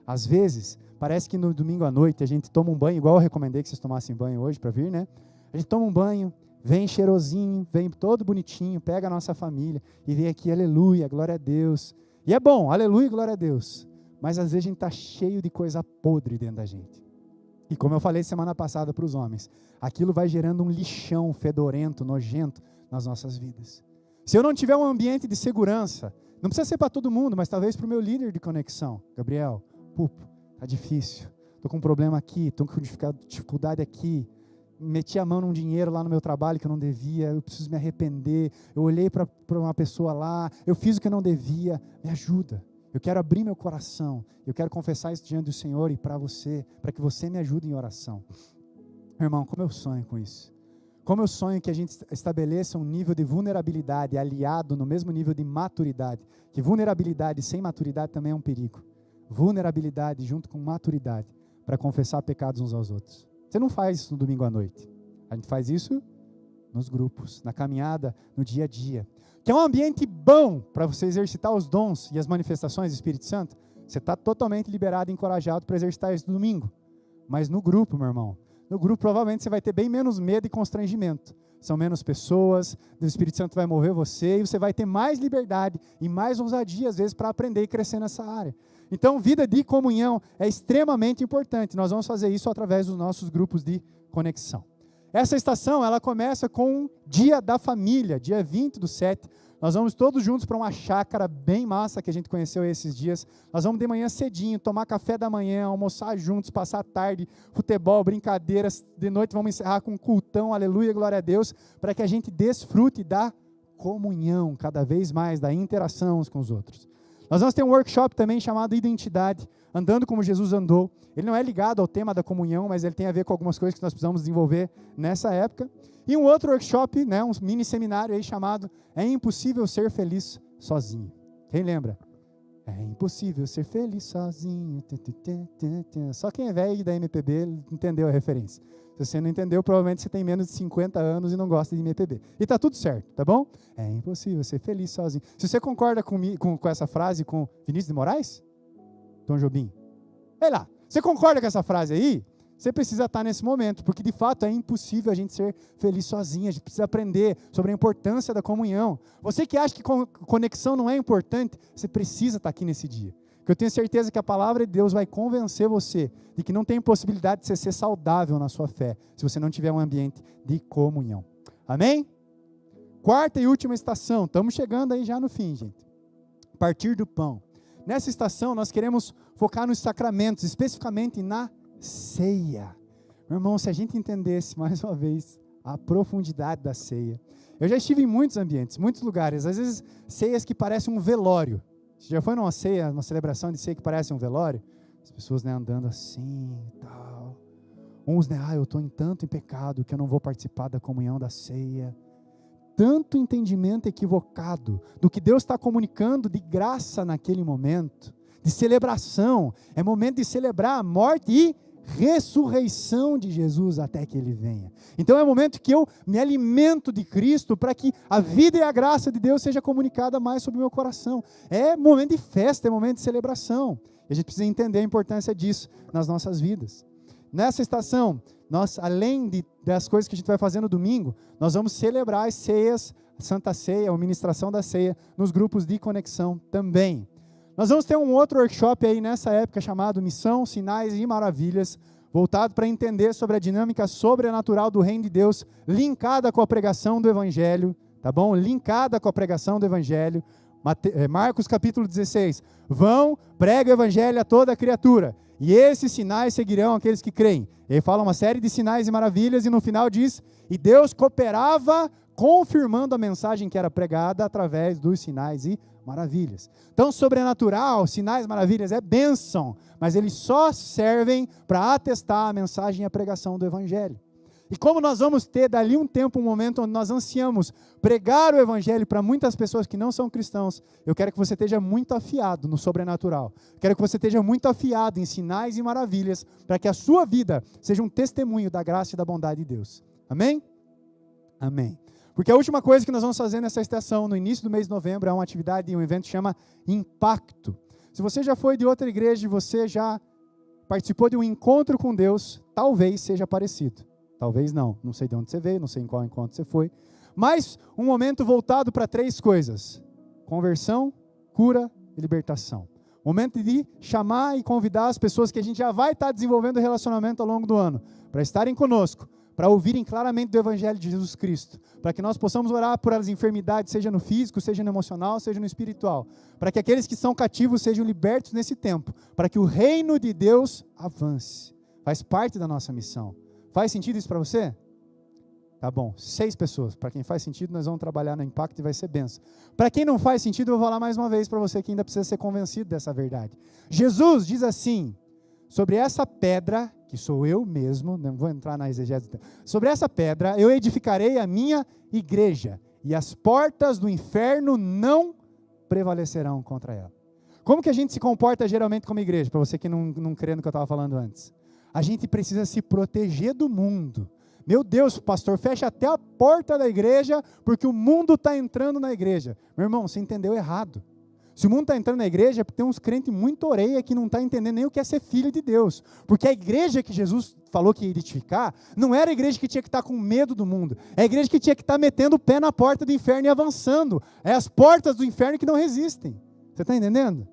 Às vezes, parece que no domingo à noite a gente toma um banho, igual eu recomendei que vocês tomassem banho hoje para vir, né? A gente toma um banho, vem cheirosinho, vem todo bonitinho, pega a nossa família e vem aqui, aleluia, glória a Deus. E é bom, aleluia, glória a Deus. Mas às vezes a gente está cheio de coisa podre dentro da gente. E como eu falei semana passada para os homens, aquilo vai gerando um lixão fedorento, nojento nas nossas vidas. Se eu não tiver um ambiente de segurança, não precisa ser para todo mundo, mas talvez para o meu líder de conexão, Gabriel, Pupo, está difícil, estou com um problema aqui, estou com dificuldade aqui, meti a mão num dinheiro lá no meu trabalho que eu não devia, eu preciso me arrepender, eu olhei para uma pessoa lá, eu fiz o que eu não devia, me ajuda. Eu quero abrir meu coração, eu quero confessar isso diante do Senhor e para você, para que você me ajude em oração. Meu irmão, como eu sonho com isso. Como eu sonho que a gente estabeleça um nível de vulnerabilidade aliado no mesmo nível de maturidade. Que vulnerabilidade sem maturidade também é um perigo. Vulnerabilidade junto com maturidade para confessar pecados uns aos outros. Você não faz isso no domingo à noite. A gente faz isso nos grupos, na caminhada, no dia a dia. Que é um ambiente bom para você exercitar os dons e as manifestações do Espírito Santo. Você está totalmente liberado e encorajado para exercitar isso no domingo. Mas no grupo, meu irmão, no grupo provavelmente você vai ter bem menos medo e constrangimento. São menos pessoas, o Espírito Santo vai mover você e você vai ter mais liberdade e mais ousadia às vezes para aprender e crescer nessa área. Então, vida de comunhão é extremamente importante. Nós vamos fazer isso através dos nossos grupos de conexão. Essa estação, ela começa com o Dia da Família, dia 20/7. Nós vamos todos juntos para uma chácara bem massa que a gente conheceu esses dias. Nós vamos de manhã cedinho, tomar café da manhã, almoçar juntos, passar a tarde, futebol, brincadeiras. De noite vamos encerrar com um cultão, aleluia, glória a Deus, para que a gente desfrute da comunhão cada vez mais, da interação uns com os outros. Nós vamos ter um workshop também chamado Identidade, andando como Jesus andou. Ele não é ligado ao tema da comunhão, mas ele tem a ver com algumas coisas que nós precisamos desenvolver nessa época. E um outro workshop, né, um mini seminário aí chamado É Impossível Ser Feliz Sozinho. Quem lembra? É impossível ser feliz sozinho. Só quem é velho da MPB entendeu a referência. Se você não entendeu, provavelmente você tem menos de 50 anos e não gosta de MPB. E está tudo certo, tá bom? É impossível ser feliz sozinho. Se você concorda com essa frase com Vinícius de Moraes? Tom Jobim? Vai lá. Você concorda com essa frase aí? Você precisa estar nesse momento, porque de fato é impossível a gente ser feliz sozinho. A gente precisa aprender sobre a importância da comunhão. Você que acha que conexão não é importante, você precisa estar aqui nesse dia. Porque eu tenho certeza que a palavra de Deus vai convencer você de que não tem possibilidade de você ser saudável na sua fé, se você não tiver um ambiente de comunhão. Amém? Quarta e última estação. Estamos chegando aí já no fim, gente. Partir do pão. Nessa estação nós queremos focar nos sacramentos, especificamente na ceia. Meu irmão, se a gente entendesse mais uma vez a profundidade da ceia. Eu já estive em muitos ambientes, muitos lugares, às vezes ceias que parecem um velório. Você já foi numa ceia, uma celebração de ceia que parece um velório? As pessoas, né, andando assim e tal. Uns, né, eu estou tanto em pecado que eu não vou participar da comunhão da ceia. Tanto entendimento equivocado do que Deus está comunicando de graça naquele momento, de celebração. É momento de celebrar a morte e ressurreição de Jesus até que Ele venha. Então é o momento que eu me alimento de Cristo para que a vida e a graça de Deus seja comunicada mais sobre o meu coração. É momento de festa, é momento de celebração. E a gente precisa entender a importância disso nas nossas vidas. Nessa estação, nós, além das coisas que a gente vai fazer no domingo, nós vamos celebrar as ceias, a Santa Ceia, a ministração da ceia, nos grupos de conexão também. Nós vamos ter um outro workshop aí nessa época chamado Missão, Sinais e Maravilhas, voltado para entender sobre a dinâmica sobrenatural do Reino de Deus, linkada com a pregação do Evangelho, tá bom? Linkada com a pregação do Evangelho. Marcos capítulo 16, vão, prega o Evangelho a toda criatura, e esses sinais seguirão aqueles que creem. Ele fala uma série de sinais e maravilhas, e no final diz, e Deus cooperava, confirmando a mensagem que era pregada através dos sinais e maravilhas. Então, sobrenatural, sinais, maravilhas, é bênção, mas eles só servem para atestar a mensagem e a pregação do Evangelho. E como nós vamos ter dali um tempo, um momento onde nós ansiamos pregar o Evangelho para muitas pessoas que não são cristãos, eu quero que você esteja muito afiado no sobrenatural. Quero que você esteja muito afiado em sinais e maravilhas, para que a sua vida seja um testemunho da graça e da bondade de Deus. Amém? Amém. Porque a última coisa que nós vamos fazer nessa estação, no início do mês de novembro, é uma atividade, um evento que chama Impacto. Se você já foi de outra igreja, você já participou de um encontro com Deus, talvez seja parecido. Talvez não sei de onde você veio, não sei em qual encontro você foi, mas um momento voltado para 3 coisas: conversão, cura e libertação. Momento de chamar e convidar as pessoas que a gente já vai estar desenvolvendo relacionamento ao longo do ano, para estarem conosco, para ouvirem claramente do Evangelho de Jesus Cristo, para que nós possamos orar por as enfermidades, seja no físico, seja no emocional, seja no espiritual, para que aqueles que são cativos sejam libertos nesse tempo, para que o reino de Deus avance. Faz parte da nossa missão. Faz sentido isso para você? Tá bom, 6 pessoas. Para quem faz sentido, nós vamos trabalhar no impacto e vai ser benção. Para quem não faz sentido, eu vou falar mais uma vez para você que ainda precisa ser convencido dessa verdade. Jesus diz assim, sobre essa pedra que sou eu mesmo, não vou entrar na exegese, sobre essa pedra eu edificarei a minha igreja, e as portas do inferno não prevalecerão contra ela. Como que a gente se comporta geralmente como igreja? Para você que não crê no que eu estava falando antes. A gente precisa se proteger do mundo. Meu Deus, pastor, fecha até a porta da igreja, porque o mundo está entrando na igreja. Meu irmão, você entendeu errado. Se o mundo está entrando na igreja, é porque tem uns crentes muito orelha que não está entendendo nem o que é ser filho de Deus. Porque a igreja que Jesus falou que ia edificar, não era a igreja que tinha que estar com medo do mundo. É a igreja que tinha que estar metendo o pé na porta do inferno e avançando. É as portas do inferno que não resistem. Você está entendendo?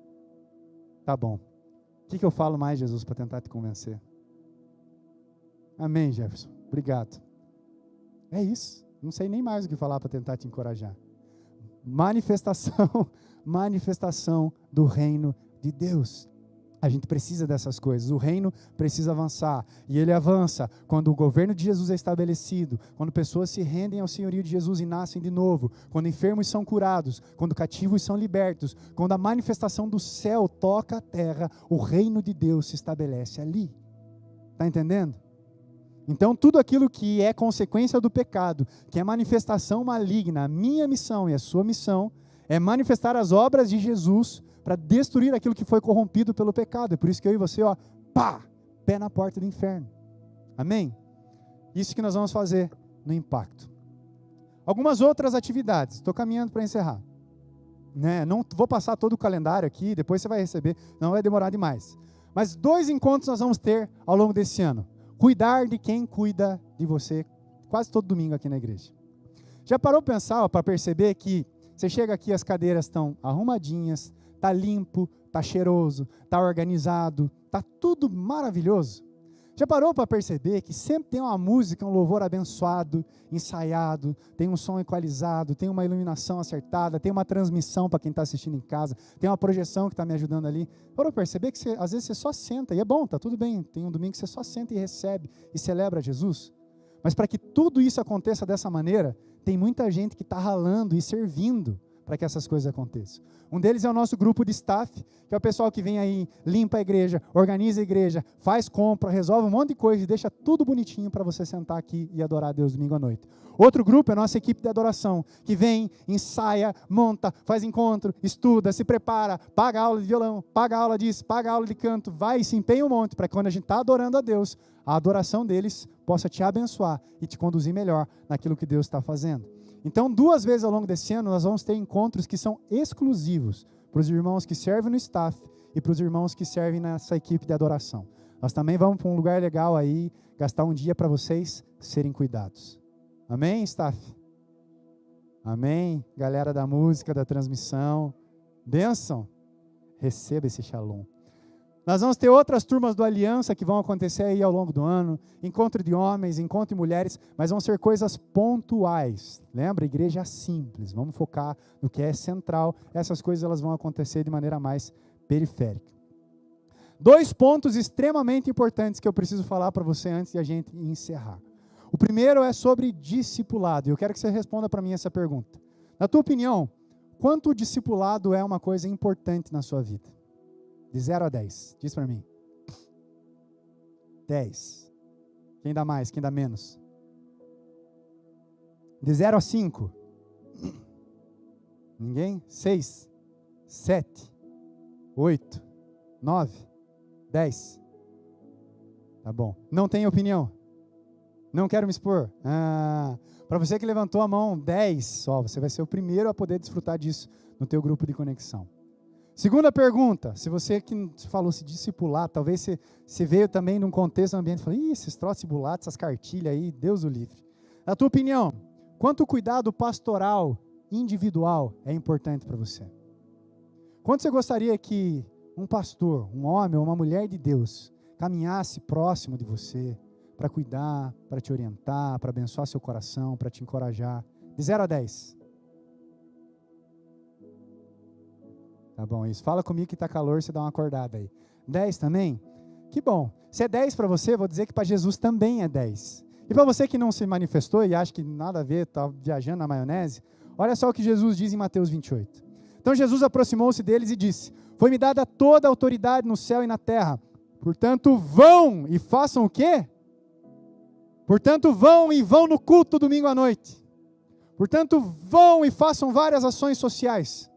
Tá bom. O que eu falo mais, Jesus, para tentar te convencer? Amém, Jefferson. Obrigado. É isso. Não sei nem mais o que falar para tentar te encorajar. Manifestação do reino de Deus. A gente precisa dessas coisas. O reino precisa avançar. E ele avança quando o governo de Jesus é estabelecido, quando pessoas se rendem ao senhorio de Jesus e nascem de novo, quando enfermos são curados, quando cativos são libertos, quando a manifestação do céu toca a terra, o reino de Deus se estabelece ali. Está entendendo? Então, tudo aquilo que é consequência do pecado, que é manifestação maligna, a minha missão e a sua missão, é manifestar as obras de Jesus para destruir aquilo que foi corrompido pelo pecado. É por isso que eu e você, pé na porta do inferno. Amém? Isso que nós vamos fazer no Impacto. Algumas outras atividades, estou caminhando para encerrar. Não vou passar todo o calendário aqui, depois você vai receber, não vai demorar demais. Mas 2 encontros nós vamos ter ao longo desse ano. Cuidar de quem cuida de você, quase todo domingo aqui na igreja. Já parou para pensar, para perceber que você chega aqui, as cadeiras estão arrumadinhas, está limpo, está cheiroso, está organizado, está tudo maravilhoso? Já parou para perceber que sempre tem uma música, um louvor abençoado, ensaiado, tem um som equalizado, tem uma iluminação acertada, tem uma transmissão para quem está assistindo em casa, tem uma projeção que está me ajudando ali? Parou para perceber que às vezes você só senta, e é bom, está tudo bem, tem um domingo que você só senta e recebe e celebra Jesus? Mas para que tudo isso aconteça dessa maneira, tem muita gente que está ralando e servindo para que essas coisas aconteçam. Um deles é o nosso grupo de staff, que é o pessoal que vem aí, limpa a igreja, organiza a igreja, faz compra, resolve um monte de coisa e deixa tudo bonitinho para você sentar aqui e adorar a Deus domingo à noite. Outro grupo é a nossa equipe de adoração, que vem, ensaia, monta, faz encontro, estuda, se prepara, paga aula de violão, paga aula disso, paga aula de canto, vai e se empenha um monte para que quando a gente está adorando a Deus, a adoração deles possa te abençoar e te conduzir melhor naquilo que Deus está fazendo. Então, 2 vezes ao longo desse ano, nós vamos ter encontros que são exclusivos para os irmãos que servem no staff e para os irmãos que servem nessa equipe de adoração. Nós também vamos para um lugar legal aí, gastar um dia para vocês serem cuidados. Amém, staff? Amém? Galera da música, da transmissão. Bênção? Receba esse shalom. Nós vamos ter outras turmas do Aliança que vão acontecer aí ao longo do ano, encontro de homens, encontro de mulheres, mas vão ser coisas pontuais. Lembra? Igreja simples, vamos focar no que é central, essas coisas elas vão acontecer de maneira mais periférica. 2 pontos extremamente importantes que eu preciso falar para você antes de a gente encerrar. O primeiro é sobre discipulado, e eu quero que você responda para mim essa pergunta. Na tua opinião, quanto o discipulado é uma coisa importante na sua vida? De 0 a 10. Diz para mim. 10. Quem dá mais? Quem dá menos? De 0 a 5. Ninguém? 6. 7. 8. 9. 10. Tá bom. Não tem opinião? Não quero me expor? Para você que levantou a mão, 10. Você vai ser o primeiro a poder desfrutar disso no teu grupo de conexão. Segunda pergunta, se você que falou se discipular, talvez você veio também num contexto, um ambiente, e falou, esses troços discipulados, essas cartilhas aí, Deus o livre. Na tua opinião, quanto cuidado pastoral individual é importante para você? Quanto você gostaria que um pastor, um homem ou uma mulher de Deus, caminhasse próximo de você, para cuidar, para te orientar, para abençoar seu coração, para te encorajar? De 0 a 10. Tá bom, isso. Fala comigo que tá calor, você dá uma acordada aí. 10 também? Que bom. Se é 10 para você, vou dizer que para Jesus também é 10. E para você que não se manifestou e acha que nada a ver, está viajando na maionese, olha só o que Jesus diz em Mateus 28. Então Jesus aproximou-se deles e disse, foi-me dada toda a autoridade no céu e na terra. Portanto, vão e façam o quê? Portanto, vão e vão no culto domingo à noite. Portanto, vão e façam várias ações sociais.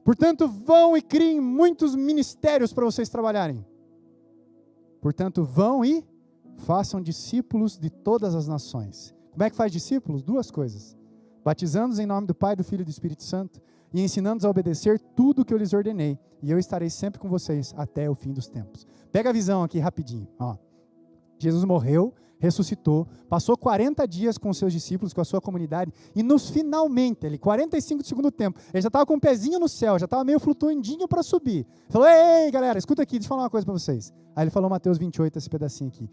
Portanto, vão e criem muitos ministérios para vocês trabalharem. Portanto, vão e façam discípulos de todas as nações. Como é que faz discípulos? Duas coisas. Batizando-os em nome do Pai, do Filho e do Espírito Santo e ensinando-os a obedecer tudo o que eu lhes ordenei. E eu estarei sempre com vocês até o fim dos tempos. Pega a visão aqui rapidinho. Ó. Jesus morreu, ressuscitou, passou 40 dias com os seus discípulos, com a sua comunidade, e nos finalmente, 45 do segundo tempo, ele já estava com o pezinho no céu, já estava meio flutuandinho para subir. Ele falou, ei, galera, escuta aqui, deixa eu falar uma coisa para vocês. Aí ele falou Mateus 28, esse pedacinho aqui.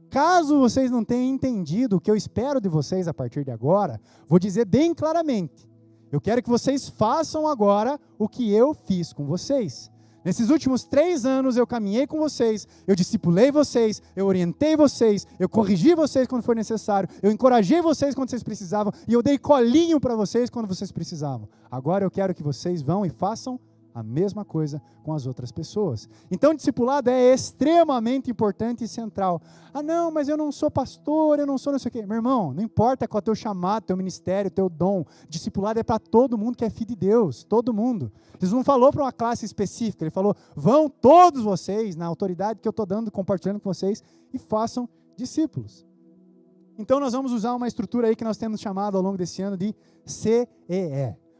Caso vocês não tenham entendido o que eu espero de vocês a partir de agora, vou dizer bem claramente, eu quero que vocês façam agora o que eu fiz com vocês. Nesses últimos 3 anos eu caminhei com vocês, eu discipulei vocês, eu orientei vocês, eu corrigi vocês quando for necessário, eu encorajei vocês quando vocês precisavam e eu dei colinho para vocês quando vocês precisavam. Agora eu quero que vocês vão e façam a mesma coisa com as outras pessoas. Então, discipulado é extremamente importante e central. Ah, não, mas eu não sou pastor, eu não sou não sei o quê. Meu irmão, não importa qual é o teu chamado, teu ministério, teu dom. Discipulado é para todo mundo que é filho de Deus, todo mundo. Jesus não falou para uma classe específica, ele falou, vão todos vocês, na autoridade que eu estou dando, compartilhando com vocês, e façam discípulos. Então, nós vamos usar uma estrutura aí que nós temos chamado ao longo desse ano de CEE.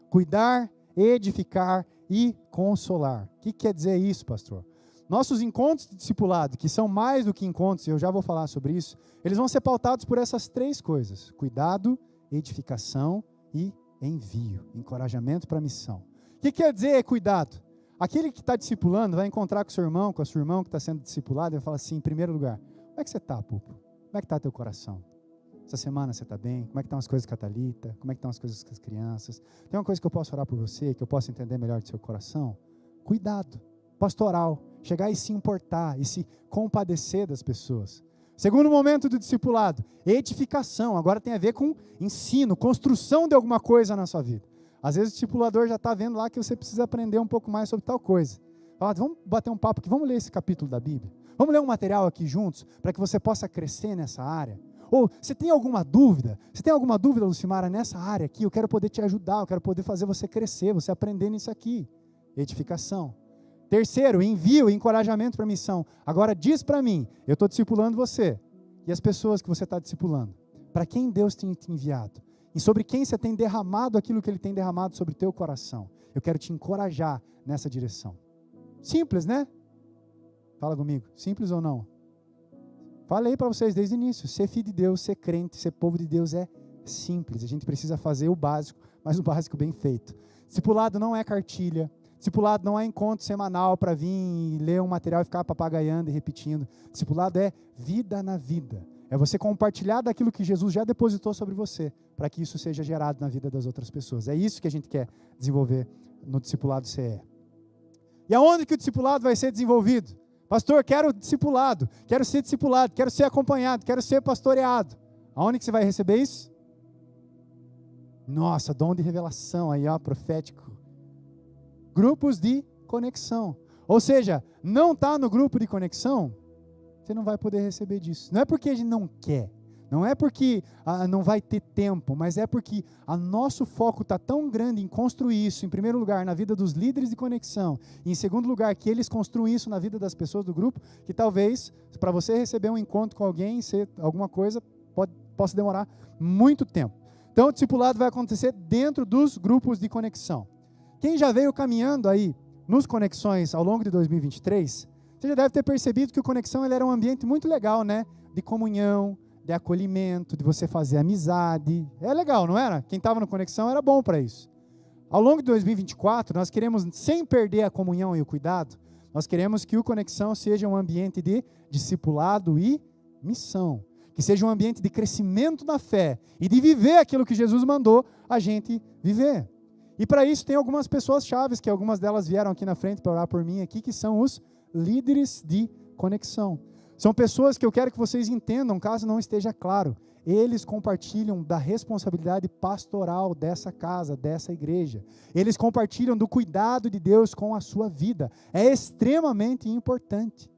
Cuidar, edificar e consolar. O que quer dizer isso, pastor? Nossos encontros de discipulado, que são mais do que encontros, e eu já vou falar sobre isso, eles vão ser pautados por essas 3 coisas: cuidado, edificação e envio, encorajamento para a missão. O que quer dizer cuidado? Aquele que está discipulando vai encontrar com o seu irmão, com a sua irmã que está sendo discipulado, e vai falar assim, em primeiro lugar, como é que você está, Pupo? Como é que está teu coração? Essa semana você está bem? Como é que estão as coisas com a Thalita? Como é que estão as coisas com as crianças? Tem uma coisa que eu posso orar por você, que eu posso entender melhor do seu coração? Cuidado, pastoral, chegar e se importar, e se compadecer das pessoas. Segundo momento do discipulado, edificação, agora tem a ver com ensino, construção de alguma coisa na sua vida. Às vezes o discipulador já está vendo lá que você precisa aprender um pouco mais sobre tal coisa. Fala, vamos bater um papo aqui, vamos ler esse capítulo da Bíblia? Vamos ler um material aqui juntos, para que você possa crescer nessa área? Ou, você tem alguma dúvida? Você tem alguma dúvida, Lucimara, nessa área aqui? Eu quero poder te ajudar, eu quero poder fazer você crescer, você aprender nisso aqui. Edificação. Terceiro, envio e encorajamento para a missão. Agora diz para mim, eu estou discipulando você, e as pessoas que você está discipulando, para quem Deus tem te enviado, e sobre quem você tem derramado aquilo que Ele tem derramado sobre o teu coração. Eu quero te encorajar nessa direção. Simples, né? Fala comigo, simples ou não? Falei para vocês desde o início, ser filho de Deus, ser crente, ser povo de Deus é simples. A gente precisa fazer o básico, mas o básico bem feito. Discipulado não é cartilha, discipulado não é encontro semanal para vir e ler um material e ficar papagaiando e repetindo. Discipulado é vida na vida. É você compartilhar daquilo que Jesus já depositou sobre você, para que isso seja gerado na vida das outras pessoas. É isso que a gente quer desenvolver no discipulado CE. E aonde que o discipulado vai ser desenvolvido? Pastor, quero discipulado, quero ser acompanhado, quero ser pastoreado. Aonde que você vai receber isso? Nossa, dom de revelação aí, ó, profético. Grupos de conexão. Ou seja, não está no grupo de conexão, você não vai poder receber disso. Não é porque a gente não quer, não é porque não vai ter tempo, mas é porque o nosso foco está tão grande em construir isso, em primeiro lugar, na vida dos líderes de conexão, e em segundo lugar, que eles construam isso na vida das pessoas do grupo, que talvez, para você receber um encontro com alguém, ser alguma coisa, possa demorar muito tempo. Então, o discipulado vai acontecer dentro dos grupos de conexão. Quem já veio caminhando aí nos conexões ao longo de 2023, você já deve ter percebido que o Conexão ele era um ambiente muito legal, né? De comunhão, de acolhimento, de você fazer amizade. É legal, não era? Quem estava no Conexão era bom para isso. Ao longo de 2024, nós queremos, sem perder a comunhão e o cuidado, nós queremos que o Conexão seja um ambiente de discipulado e missão. Que seja um ambiente de crescimento na fé e de viver aquilo que Jesus mandou a gente viver. E para isso tem algumas pessoas chaves, que algumas delas vieram aqui na frente para orar por mim aqui, que são os líderes de conexão. São pessoas que eu quero que vocês entendam, caso não esteja claro. Eles compartilham da responsabilidade pastoral dessa casa, dessa igreja. Eles compartilham do cuidado de Deus com a sua vida. É extremamente importante.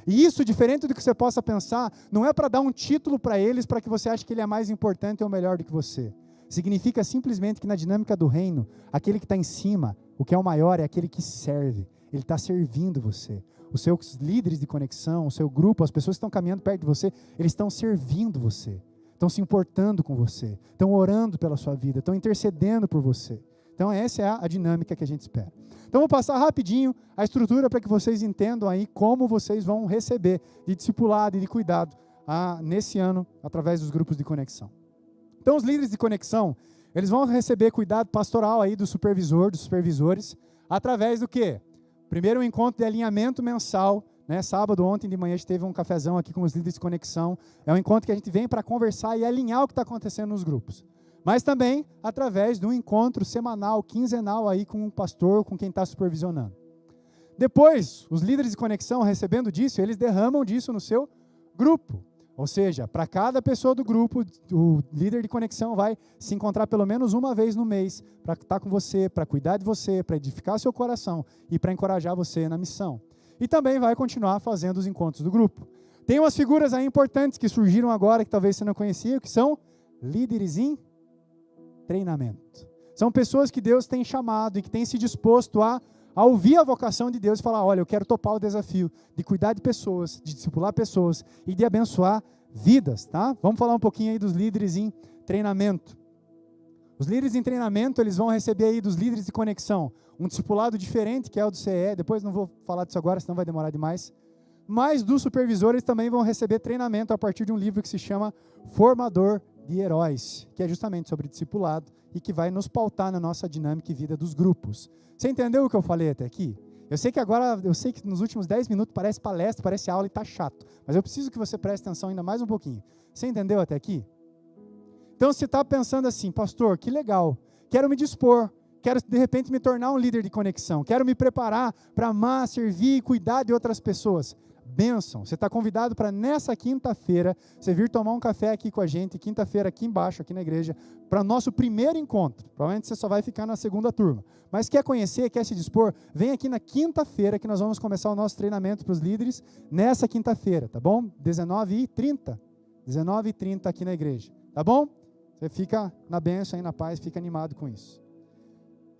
E isso, diferente do que você possa pensar, não é para dar um título para eles, para que você ache que ele é mais importante ou melhor do que você. Significa simplesmente que na dinâmica do reino, aquele que está em cima, o que é o maior é aquele que serve. Ele está servindo você. Os seus líderes de conexão, o seu grupo, as pessoas que estão caminhando perto de você, eles estão servindo você. Estão se importando com você. Estão orando pela sua vida. Estão intercedendo por você. Então essa é a dinâmica que a gente espera. Então vou passar rapidinho a estrutura para que vocês entendam aí como vocês vão receber de discipulado e de cuidado nesse ano, através dos grupos de conexão. Então os líderes de conexão, eles vão receber cuidado pastoral aí do supervisor, dos supervisores, através do quê? Primeiro, um encontro de alinhamento mensal, né? Sábado, ontem de manhã, a gente teve um cafezão aqui com os líderes de conexão. É um encontro que a gente vem para conversar e alinhar o que está acontecendo nos grupos. Mas também através de um encontro semanal, quinzenal aí com o pastor, com quem está supervisionando. Depois, os líderes de conexão, recebendo disso, eles derramam disso no seu grupo. Ou seja, para cada pessoa do grupo, o líder de conexão vai se encontrar pelo menos uma vez no mês para estar com você, para cuidar de você, para edificar seu coração e para encorajar você na missão. E também vai continuar fazendo os encontros do grupo. Tem umas figuras aí importantes que surgiram agora, que talvez você não conhecia, que são líderes em treinamento. São pessoas que Deus tem chamado e que tem se disposto a ouvir a vocação de Deus e falar, olha, eu quero topar o desafio de cuidar de pessoas, de discipular pessoas e de abençoar vidas, tá? Vamos falar um pouquinho aí dos líderes em treinamento. Os líderes em treinamento, eles vão receber aí dos líderes de conexão um discipulado diferente, que é o do CE, depois não vou falar disso agora, senão vai demorar demais. Mas dos supervisores também vão receber treinamento a partir de um livro que se chama Formador de Heróis, que é justamente sobre discipulado e que vai nos pautar na nossa dinâmica e vida dos grupos. Você entendeu o que eu falei até aqui? Eu sei que nos últimos 10 minutos parece palestra, parece aula e está chato, mas eu preciso que você preste atenção ainda mais um pouquinho. Você entendeu até aqui? Então você está pensando assim, pastor, que legal, quero me dispor, quero de repente me tornar um líder de conexão, quero me preparar para amar, servir e cuidar de outras pessoas. Bênção, você está convidado para nessa quinta-feira, você vir tomar um café aqui com a gente, quinta-feira aqui embaixo, aqui na igreja, para o nosso primeiro encontro. Provavelmente você só vai ficar na segunda turma. Mas quer conhecer, quer se dispor, vem aqui na quinta-feira que nós vamos começar o nosso treinamento para os líderes, nessa quinta-feira, tá bom? 19h30. 19h30 aqui na igreja, tá bom? Você fica na bênção aí, na paz, fica animado com isso.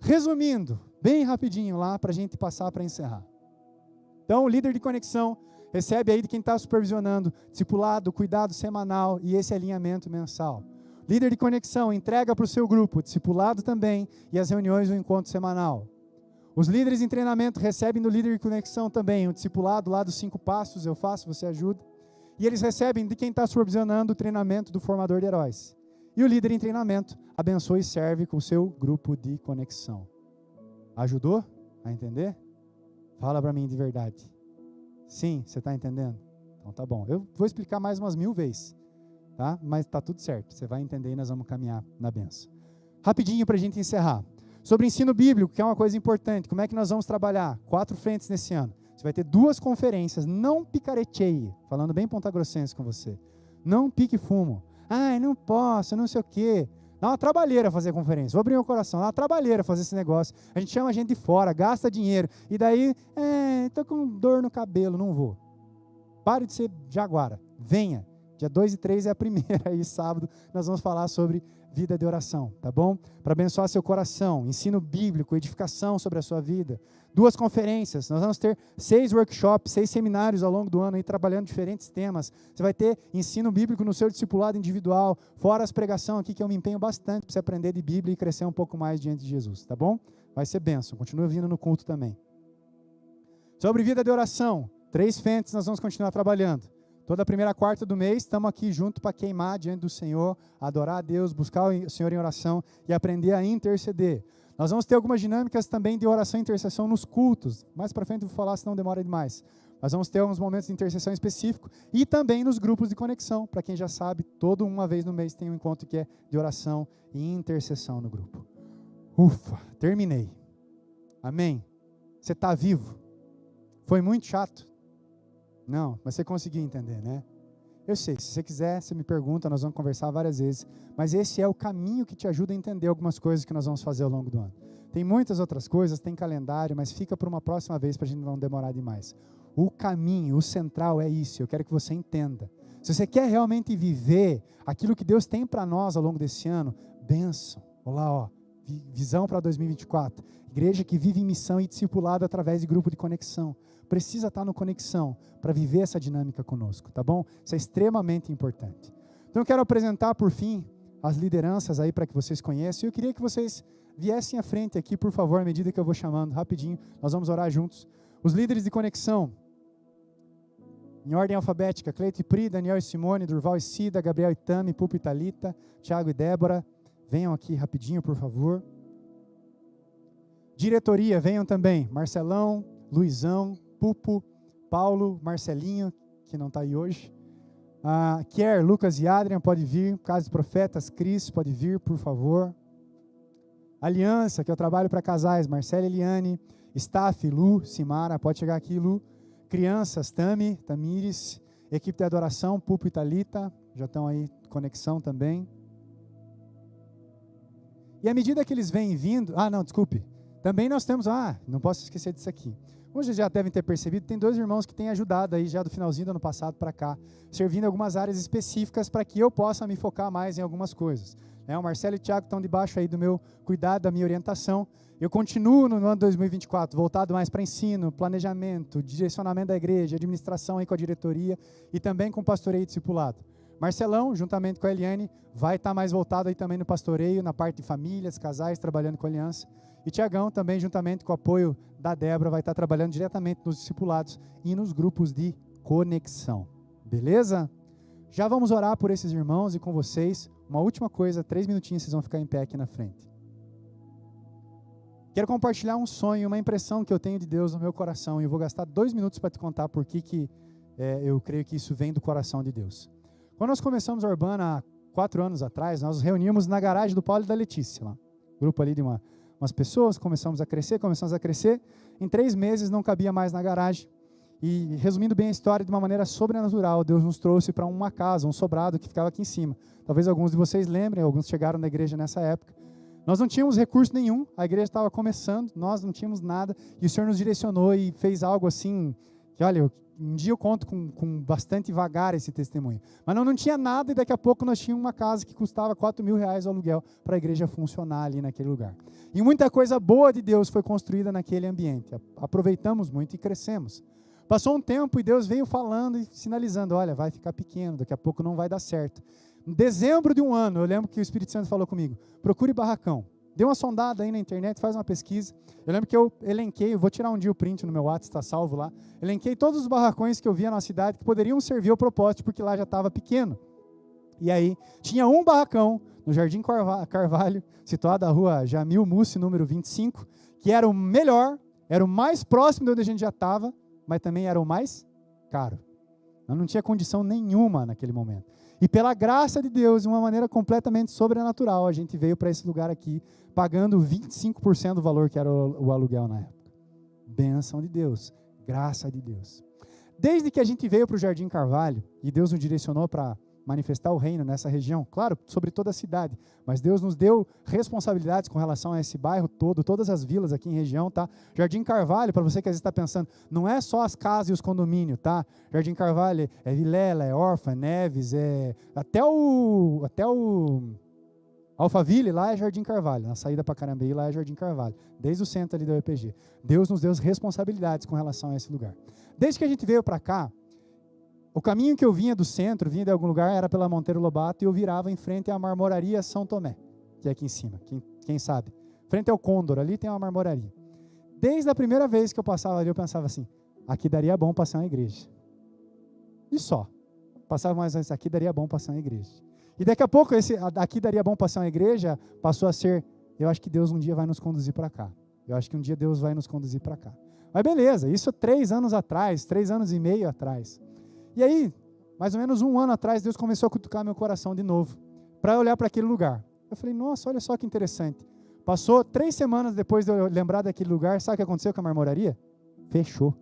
Resumindo, bem rapidinho lá, para a gente passar para encerrar. Então, o líder de conexão recebe aí de quem está supervisionando, discipulado, cuidado semanal e esse alinhamento mensal. Líder de conexão entrega para o seu grupo, discipulado também e as reuniões do encontro semanal. Os líderes em treinamento recebem do líder de conexão também o discipulado lá dos 5 passos, eu faço, você ajuda. E eles recebem de quem está supervisionando o treinamento do formador de heróis. E o líder em treinamento abençoa e serve com o seu grupo de conexão. Ajudou a entender? Fala para mim de verdade. Sim, você está entendendo? Então tá bom. Eu vou explicar mais umas 1000 vezes, tá? Mas tá tudo certo. Você vai entender e nós vamos caminhar na bênção. Rapidinho para a gente encerrar. Sobre ensino bíblico, que é uma coisa importante. Como é que nós vamos trabalhar? 4 frentes nesse ano. Você vai ter 2 conferências. Não picareteie. Falando bem pontagrossense com você. Não pique fumo. Ai, não posso, não sei o quê. Dá uma trabalheira fazer conferência. Vou abrir meu coração. Dá uma trabalheira fazer esse negócio. A gente chama a gente de fora, gasta dinheiro. E daí, estou com dor no cabelo, não vou. Pare de ser jaguara. Venha. Dia 2 e 3 é a primeira aí, sábado. Nós vamos falar sobre vida de oração, tá bom? Para abençoar seu coração, ensino bíblico, edificação sobre a sua vida. 2 conferências, nós vamos ter 6 workshops, 6 seminários ao longo do ano, aí, trabalhando diferentes temas. Você vai ter ensino bíblico no seu discipulado individual, fora as pregação aqui, que eu me empenho bastante para você aprender de Bíblia e crescer um pouco mais diante de Jesus, tá bom? Vai ser bênção, continua vindo no culto também. Sobre vida de oração, 3 frentes nós vamos continuar trabalhando. Toda primeira quarta do mês, estamos aqui junto para queimar diante do Senhor, adorar a Deus, buscar o Senhor em oração e aprender a interceder. Nós vamos ter algumas dinâmicas também de oração e intercessão nos cultos. Mais para frente eu vou falar, senão demora demais. Nós vamos ter alguns momentos de intercessão específico e também nos grupos de conexão. Para quem já sabe, toda uma vez no mês tem um encontro que é de oração e intercessão no grupo. Ufa, terminei. Amém? Você está vivo? Foi muito chato? Não, mas você conseguiu entender, né? Eu sei, se você quiser, você me pergunta, nós vamos conversar várias vezes, mas esse é o caminho que te ajuda a entender algumas coisas que nós vamos fazer ao longo do ano. Tem muitas outras coisas, tem calendário, mas fica para uma próxima vez para a gente não demorar demais. O caminho, o central é isso. Eu quero que você entenda. Se você quer realmente viver aquilo que Deus tem para nós ao longo desse ano, bênção. Olha lá, ó, visão para 2024. Igreja que vive em missão e discipulado através de grupo de conexão. Precisa estar no conexão para viver essa dinâmica conosco, tá bom? Isso é extremamente importante. Então eu quero apresentar, por fim, as lideranças aí para que vocês conheçam. E eu queria que vocês viessem à frente aqui, por favor, à medida que eu vou chamando, rapidinho. Nós vamos orar juntos. Os líderes de conexão, em ordem alfabética: Cleito e Pri, Daniel e Simone, Durval e Cida, Gabriel e Tami, Pupo e Thalita, Thiago e Débora. Venham aqui rapidinho, por favor. Diretoria, venham também. Marcelão, Luizão, Pupo, Paulo, Marcelinho, que não está aí hoje. Kier, Lucas e Adrian, pode vir. Casa dos Profetas, Cris, pode vir, por favor. Aliança, que eu trabalho para casais, Marcela e Eliane. Staff, Lu, Simara, pode chegar aqui, Lu. Crianças, Tami, Tamires. Equipe de adoração, Pupo e Thalita, já estão aí, conexão também. E à medida que eles vêm vindo... desculpe. Também nós temos... não posso esquecer disso aqui. Como vocês já devem ter percebido, tem 2 irmãos que têm ajudado aí já do finalzinho do ano passado para cá, servindo em algumas áreas específicas para que eu possa me focar mais em algumas coisas. O Marcelo e o Thiago estão debaixo aí do meu cuidado, da minha orientação. Eu continuo no ano 2024, voltado mais para ensino, planejamento, direcionamento da igreja, administração aí com a diretoria e também com o pastoreio discipulado. Marcelão, juntamente com a Eliane, vai estar mais voltado aí também no pastoreio, na parte de famílias, casais, trabalhando com a aliança. E Tiagão também, juntamente com o apoio da Débora, vai estar trabalhando diretamente nos discipulados e nos grupos de conexão. Beleza? Já vamos orar por esses irmãos e com vocês. Uma última coisa, 3 minutinhos, vocês vão ficar em pé aqui na frente. Quero compartilhar um sonho, uma impressão que eu tenho de Deus no meu coração. E eu vou gastar 2 minutos para te contar por que eu creio que isso vem do coração de Deus. Quando nós começamos a Urbana há 4 anos atrás, nós nos reunimos na garagem do Paulo e da Letícia, lá. Grupo ali de umas pessoas, começamos a crescer. Em 3 meses não cabia mais na garagem. E resumindo bem a história, de uma maneira sobrenatural, Deus nos trouxe para uma casa, um sobrado que ficava aqui em cima. Talvez alguns de vocês lembrem, alguns chegaram na igreja nessa época. Nós não tínhamos recurso nenhum, a igreja estava começando, nós não tínhamos nada, e o Senhor nos direcionou e fez algo assim, que olha, um dia eu conto com bastante vagar esse testemunho. Mas não tinha nada e daqui a pouco nós tínhamos uma casa que custava R$4.000 o aluguel para a igreja funcionar ali naquele lugar. E muita coisa boa de Deus foi construída naquele ambiente. Aproveitamos muito e crescemos. Passou um tempo e Deus veio falando e sinalizando, olha, vai ficar pequeno, daqui a pouco não vai dar certo. Em dezembro de um ano, eu lembro que o Espírito Santo falou comigo, procure barracão. Dê uma sondada aí na internet, faz uma pesquisa. Eu lembro que eu elenquei, eu vou tirar um dia o print no meu WhatsApp, está salvo lá. Elenquei todos os barracões que eu via na cidade que poderiam servir ao propósito, porque lá já estava pequeno. E aí, tinha um barracão no Jardim Carvalho, situado na rua Jamil Mussi, número 25, que era o melhor, era o mais próximo de onde a gente já estava, mas também era o mais caro. Eu não tinha condição nenhuma naquele momento. E pela graça de Deus, de uma maneira completamente sobrenatural, a gente veio para esse lugar aqui, pagando 25% do valor que era o aluguel na época. Bênção de Deus, graça de Deus. Desde que a gente veio para o Jardim Carvalho, e Deus nos direcionou para manifestar o reino nessa região, claro, sobre toda a cidade, mas Deus nos deu responsabilidades com relação a esse bairro todo, todas as vilas aqui em região, tá? Jardim Carvalho, para você que às vezes está pensando, não é só as casas e os condomínios, tá? Jardim Carvalho é Vilela, é Orfa, Neves, até o Alphaville, lá é Jardim Carvalho, na saída para Carambeí, lá é Jardim Carvalho, desde o centro ali da UEPG. Deus nos deu responsabilidades com relação a esse lugar. Desde que a gente veio para cá, o caminho que eu vinha do centro, vinha de algum lugar, era pela Monteiro Lobato, e eu virava em frente à Marmoraria São Tomé, que é aqui em cima, quem sabe. Frente ao Condor, ali tem uma marmoraria. Desde a primeira vez que eu passava ali, eu pensava assim, aqui daria bom passar uma igreja. E só. Passava mais vezes, aqui daria bom passar uma igreja. E daqui a pouco, aqui daria bom passar uma igreja, passou a ser, eu acho que Deus um dia vai nos conduzir para cá. Eu acho que um dia Deus vai nos conduzir para cá. Mas beleza, isso 3 anos atrás, 3 anos e meio atrás. E aí, mais ou menos 1 ano atrás, Deus começou a cutucar meu coração de novo, para olhar para aquele lugar. Eu falei, nossa, olha só que interessante. Passou 3 semanas depois de eu lembrar daquele lugar, sabe o que aconteceu com a marmoraria? Fechou.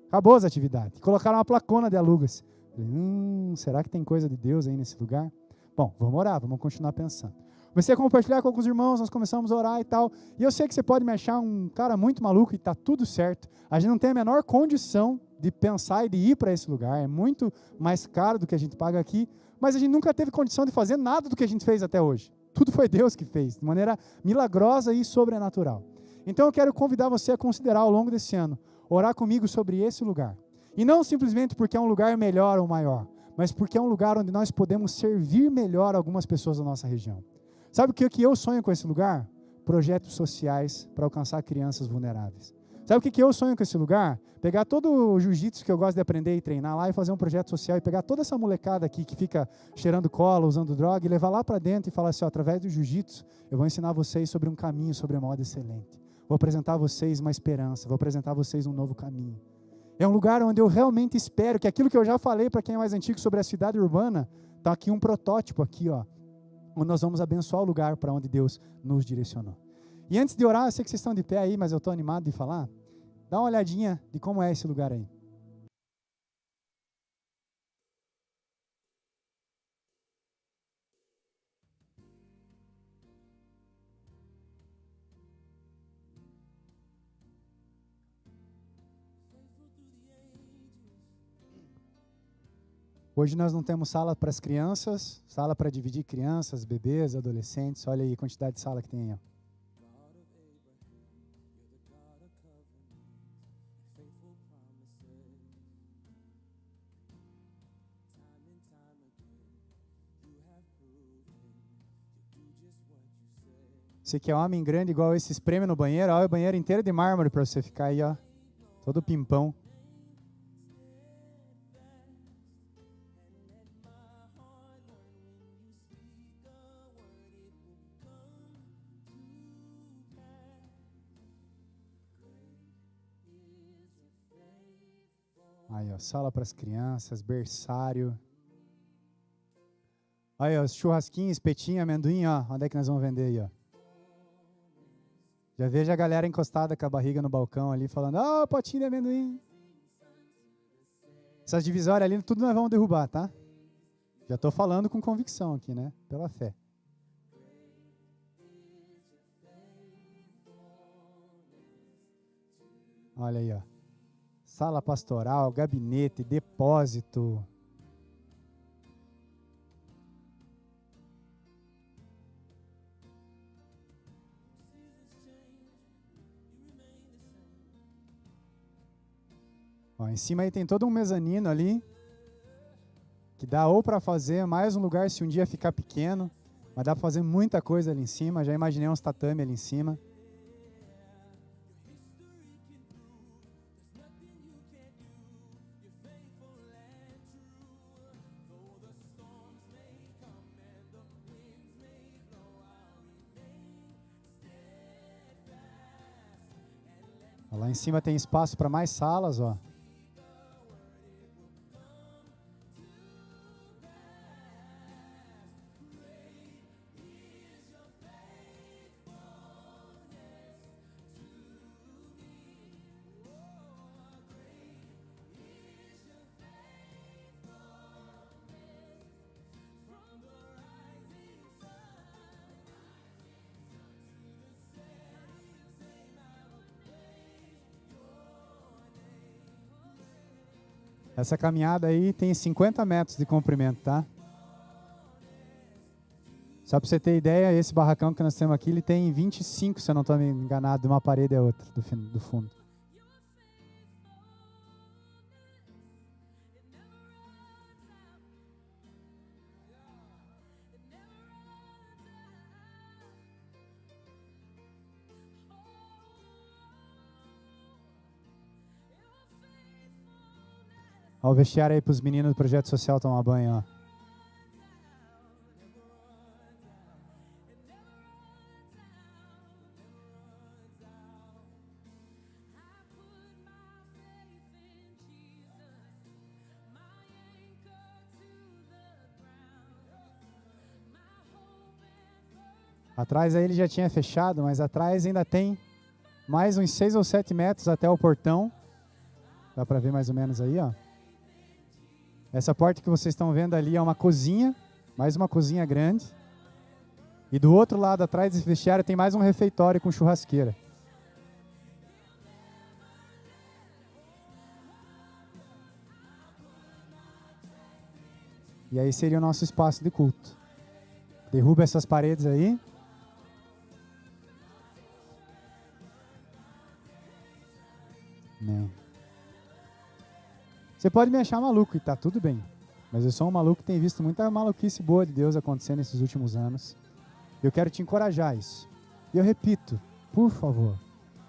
Acabou as atividades. Colocaram uma placona de alugas. Falei, será que tem coisa de Deus aí nesse lugar? Bom, vamos orar, vamos continuar pensando. Comecei a compartilhar com alguns irmãos, nós começamos a orar e tal. E eu sei que você pode me achar um cara muito maluco e está tudo certo. A gente não tem a menor condição de pensar e de ir para esse lugar. É muito mais caro do que a gente paga aqui, mas a gente nunca teve condição de fazer nada do que a gente fez até hoje. Tudo foi Deus que fez, de maneira milagrosa e sobrenatural. Então eu quero convidar você a considerar ao longo desse ano, orar comigo sobre esse lugar. E não simplesmente porque é um lugar melhor ou maior, mas porque é um lugar onde nós podemos servir melhor algumas pessoas da nossa região. Sabe o que eu sonho com esse lugar? Projetos sociais para alcançar crianças vulneráveis. Sabe o que eu sonho com esse lugar? Pegar todo o jiu-jitsu que eu gosto de aprender e treinar lá e fazer um projeto social e pegar toda essa molecada aqui que fica cheirando cola, usando droga e levar lá para dentro e falar assim, ó, através do jiu-jitsu eu vou ensinar vocês sobre um caminho, sobre uma moda excelente. Vou apresentar a vocês uma esperança, vou apresentar a vocês um novo caminho. É um lugar onde eu realmente espero que aquilo que eu já falei para quem é mais antigo sobre a cidade urbana, está aqui um protótipo aqui, ó, onde nós vamos abençoar o lugar para onde Deus nos direcionou. E antes de orar, eu sei que vocês estão de pé aí, mas eu estou animado de falar. Dá uma olhadinha de como é esse lugar aí. Hoje nós não temos sala para as crianças, sala para dividir crianças, bebês, adolescentes. Olha aí a quantidade de sala que tem aí, ó. Você que é homem grande igual esse espreme no banheiro, olha o banheiro inteiro de mármore para você ficar aí, ó, todo pimpão. Aí, ó, sala para as crianças, berçário. Aí, ó, churrasquinho, espetinho, amendoim, ó, onde é que nós vamos vender aí, ó? Já vejo a galera encostada com a barriga no balcão ali, falando, ó, potinho de amendoim. Essas divisórias ali, tudo nós vamos derrubar, tá? Já estou falando com convicção aqui, né? Pela fé. Olha aí, ó. Sala pastoral, gabinete, depósito. Ó, em cima aí tem todo um mezanino ali, que dá ou para fazer mais um lugar se um dia ficar pequeno, mas dá para fazer muita coisa ali em cima. Já imaginei uns tatame ali em cima. Lá em cima tem espaço para mais salas, ó. Essa caminhada aí tem 50 metros de comprimento, tá? Só para você ter ideia, esse barracão que nós temos aqui, ele tem 25, se eu não estou me enganado, de uma parede a outra, do fundo. Ó, o vestiário aí para os meninos do Projeto Social tomar banho, ó. Atrás aí ele já tinha fechado, mas atrás ainda tem mais uns 6 ou 7 metros até o portão. Dá para ver mais ou menos aí, ó. Essa porta que vocês estão vendo ali é uma cozinha, mais uma cozinha grande. E do outro lado, atrás desse vestiário, tem mais um refeitório com churrasqueira. E aí seria o nosso espaço de culto. Derruba essas paredes aí. Amém. Você pode me achar maluco e tá tudo bem. Mas eu sou um maluco que tem visto muita maluquice boa de Deus acontecer nesses últimos anos. Eu quero te encorajar a isso. E eu repito, por favor,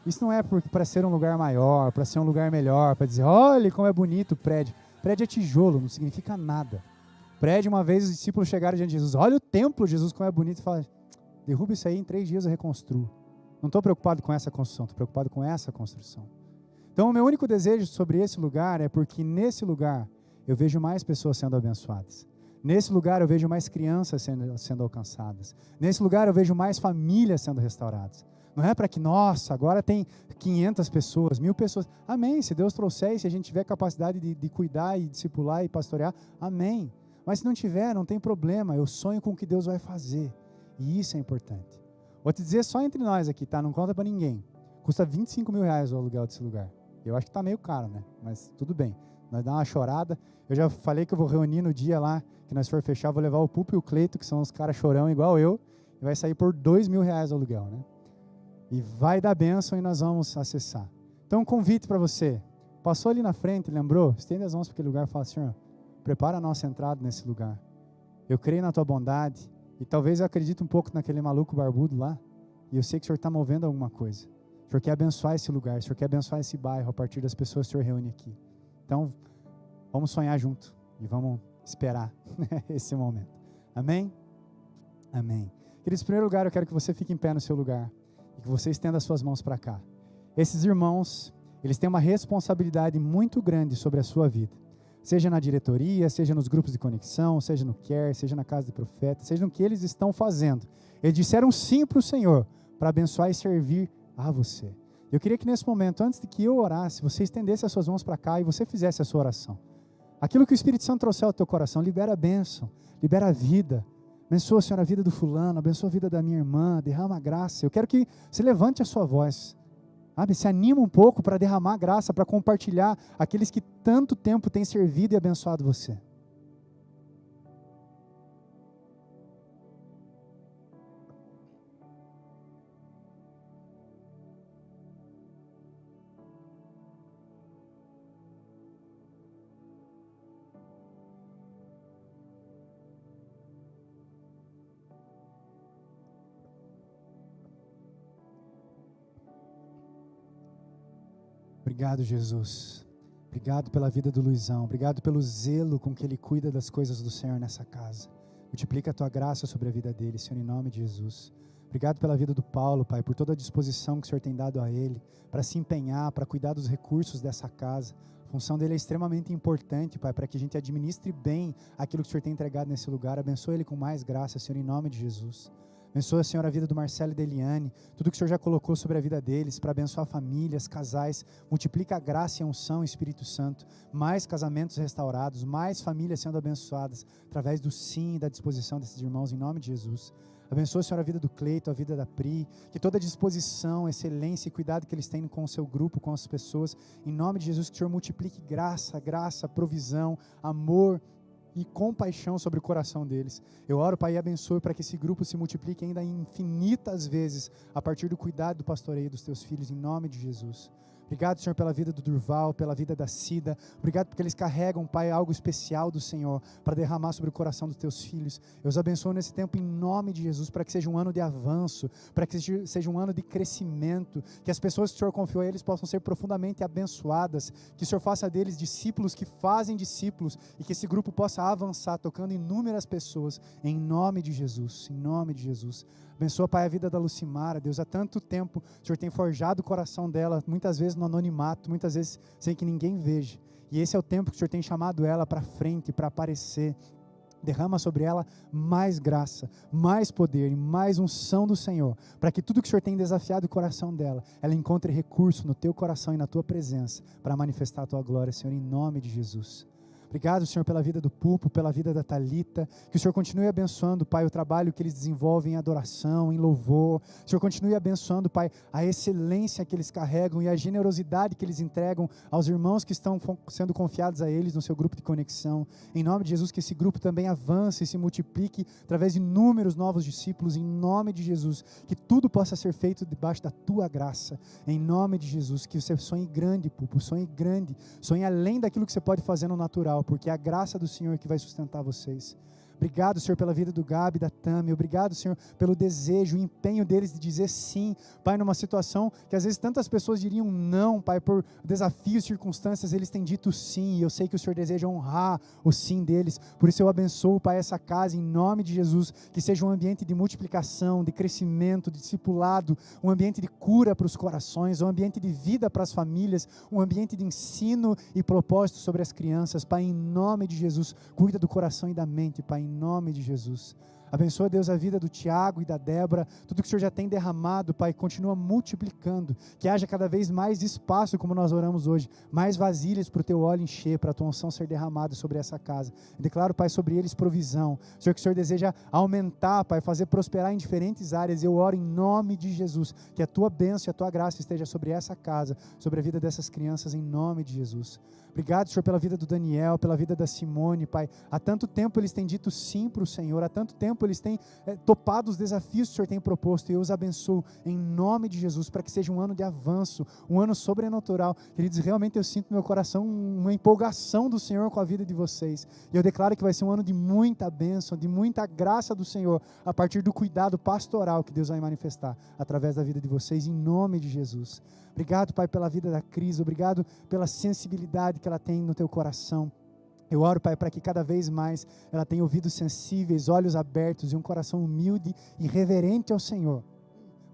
isso não é para ser um lugar maior, para ser um lugar melhor, para dizer, olha como é bonito o prédio. Prédio é tijolo, não significa nada. Prédio, uma vez os discípulos chegaram diante de Jesus, olha o templo, Jesus, como é bonito, e fala, derruba isso aí, em 3 dias eu reconstruo. Não estou preocupado com essa construção, estou preocupado com essa construção. Então, o meu único desejo sobre esse lugar é porque nesse lugar eu vejo mais pessoas sendo abençoadas. Nesse lugar eu vejo mais crianças sendo alcançadas. Nesse lugar eu vejo mais famílias sendo restauradas. Não é para que, nossa, agora tem 500 pessoas, 1000 pessoas. Amém, se Deus trouxer e se a gente tiver capacidade de cuidar e discipular e pastorear, amém. Mas se não tiver, não tem problema, eu sonho com o que Deus vai fazer. E isso é importante. Vou te dizer só entre nós aqui, tá? Não conta para ninguém. Custa 25 mil reais o aluguel desse lugar. Eu acho que tá meio caro, né? Mas tudo bem. Nós dá uma chorada. Eu já falei que eu vou reunir no dia lá, que nós for fechar, vou levar o Pupo e o Cleito, que são os caras chorão igual eu, e vai sair por 2 mil reais o aluguel, né? E vai dar bênção e nós vamos acessar. Então, um convite para você. Passou ali na frente, lembrou? Estende as mãos para aquele lugar e fala, Senhor, prepara a nossa entrada nesse lugar. Eu creio na tua bondade, e talvez eu acredite um pouco naquele maluco barbudo lá, e eu sei que o Senhor está movendo alguma coisa. O Senhor quer abençoar esse lugar, o Senhor quer abençoar esse bairro a partir das pessoas que o Senhor reúne aqui. Então, vamos sonhar junto e vamos esperar esse momento. Amém? Amém. Queridos, em primeiro lugar, eu quero que você fique em pé no seu lugar e que você estenda as suas mãos para cá. Esses irmãos, eles têm uma responsabilidade muito grande sobre a sua vida. Seja na diretoria, seja nos grupos de conexão, seja no CARE, seja na casa de profeta, seja no que eles estão fazendo. Eles disseram sim para o Senhor, para abençoar e servir a você. Eu queria que nesse momento, antes de que eu orasse, você estendesse as suas mãos para cá e você fizesse a sua oração. Aquilo que o Espírito Santo trouxer ao teu coração, libera a bênção, libera a vida. Abençoa, Senhor, a vida do fulano, abençoa a vida da minha irmã, derrama a graça. Eu quero que você levante a sua voz, sabe? Se anima um pouco para derramar a graça, para compartilhar aqueles que tanto tempo têm servido e abençoado você. Obrigado, Jesus. Obrigado pela vida do Luizão. Obrigado pelo zelo com que ele cuida das coisas do Senhor nessa casa. Multiplica a tua graça sobre a vida dele, Senhor, em nome de Jesus. Obrigado pela vida do Paulo, Pai, por toda a disposição que o Senhor tem dado a ele, para se empenhar, para cuidar dos recursos dessa casa. A função dele é extremamente importante, Pai, para que a gente administre bem aquilo que o Senhor tem entregado nesse lugar. Abençoa ele com mais graça, Senhor, em nome de Jesus. Abençoa, Senhor, a vida do Marcelo e da Eliane, tudo que o Senhor já colocou sobre a vida deles, para abençoar famílias, casais. Multiplica a graça e a unção, Espírito Santo, mais casamentos restaurados, mais famílias sendo abençoadas, através do sim e da disposição desses irmãos, em nome de Jesus. Abençoa, Senhor, a vida do Cleito, a vida da Pri, que toda disposição, excelência e cuidado que eles têm com o seu grupo, com as pessoas, em nome de Jesus, que o Senhor multiplique graça, provisão, amor e compaixão sobre o coração deles. Eu oro, Pai, e abençoe para que esse grupo se multiplique ainda infinitas vezes a partir do cuidado do pastoreio dos teus filhos, em nome de Jesus. Obrigado, Senhor, pela vida do Durval, pela vida da Cida. Obrigado porque eles carregam, Pai, algo especial do Senhor para derramar sobre o coração dos teus filhos. Eu os abençoo nesse tempo em nome de Jesus, para que seja um ano de avanço, para que seja um ano de crescimento, que as pessoas que o Senhor confiou a eles possam ser profundamente abençoadas, que o Senhor faça deles discípulos que fazem discípulos e que esse grupo possa avançar, tocando inúmeras pessoas, em nome de Jesus, em nome de Jesus. Abençoa, Pai, a vida da Lucimara. Deus, há tanto tempo o Senhor tem forjado o coração dela, muitas vezes no anonimato, muitas vezes sem que ninguém veja. E esse é o tempo que o Senhor tem chamado ela para frente, para aparecer. Derrama sobre ela mais graça, mais poder e mais unção do Senhor, para que tudo que o Senhor tem desafiado o coração dela, ela encontre recurso no teu coração e na tua presença, para manifestar a tua glória, Senhor, em nome de Jesus. Obrigado, Senhor, pela vida do Pupo, pela vida da Thalita. Que o Senhor continue abençoando, Pai, o trabalho que eles desenvolvem em adoração, em louvor. O Senhor continue abençoando, Pai, a excelência que eles carregam e a generosidade que eles entregam aos irmãos que estão sendo confiados a eles no seu grupo de conexão. Em nome de Jesus, que esse grupo também avance e se multiplique através de inúmeros novos discípulos. Em nome de Jesus, que tudo possa ser feito debaixo da Tua graça. Em nome de Jesus, que você sonhe grande, Pupo, sonhe grande, sonhe além daquilo que você pode fazer no natural, porque é a graça do Senhor que vai sustentar vocês. Obrigado, Senhor, pela vida do Gabi, da Tami. Obrigado, Senhor, pelo desejo, o empenho deles de dizer sim, Pai, numa situação que às vezes tantas pessoas diriam não, Pai, por desafios, circunstâncias, eles têm dito sim, e eu sei que o Senhor deseja honrar o sim deles. Por isso eu abençoo, Pai, essa casa, em nome de Jesus, que seja um ambiente de multiplicação, de crescimento, de discipulado, um ambiente de cura para os corações, um ambiente de vida para as famílias, um ambiente de ensino e propósito sobre as crianças. Pai, em nome de Jesus, cuida do coração e da mente, Pai, em nome de Jesus. Abençoa, Deus, a vida do Tiago e da Débora, tudo que o Senhor já tem derramado, Pai, continua multiplicando, que haja cada vez mais espaço, como nós oramos hoje, mais vasilhas para o Teu óleo encher, para a Tua unção ser derramada sobre essa casa. Eu declaro, Pai, sobre eles provisão, Senhor, que o Senhor deseja aumentar, Pai, fazer prosperar em diferentes áreas. Eu oro em nome de Jesus, que a Tua bênção e a Tua graça esteja sobre essa casa, sobre a vida dessas crianças, em nome de Jesus. Obrigado, Senhor, pela vida do Daniel, pela vida da Simone, Pai. Há tanto tempo eles têm dito sim para o Senhor, há tanto tempo eles têm topado os desafios que o Senhor tem proposto, e eu os abençoo em nome de Jesus, para que seja um ano de avanço, um ano sobrenatural. Queridos, realmente eu sinto no meu coração uma empolgação do Senhor com a vida de vocês, e eu declaro que vai ser um ano de muita bênção, de muita graça do Senhor, a partir do cuidado pastoral que Deus vai manifestar através da vida de vocês, em nome de Jesus. Obrigado, Pai, pela vida da Cris, obrigado pela sensibilidade que ela tem no Teu coração. Eu oro, Pai, para que cada vez mais ela tenha ouvidos sensíveis, olhos abertos e um coração humilde e reverente ao Senhor,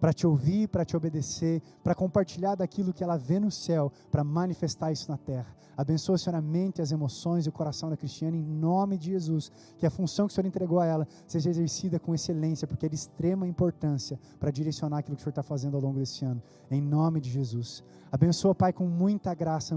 para Te ouvir, para Te obedecer, para compartilhar daquilo que ela vê no céu, para manifestar isso na terra. Abençoa, Senhor, a mente, as emoções e o coração da Cristiane, em nome de Jesus, que a função que o Senhor entregou a ela seja exercida com excelência, porque é de extrema importância para direcionar aquilo que o Senhor está fazendo ao longo desse ano, em nome de Jesus. Abençoa, Pai, com muita graça,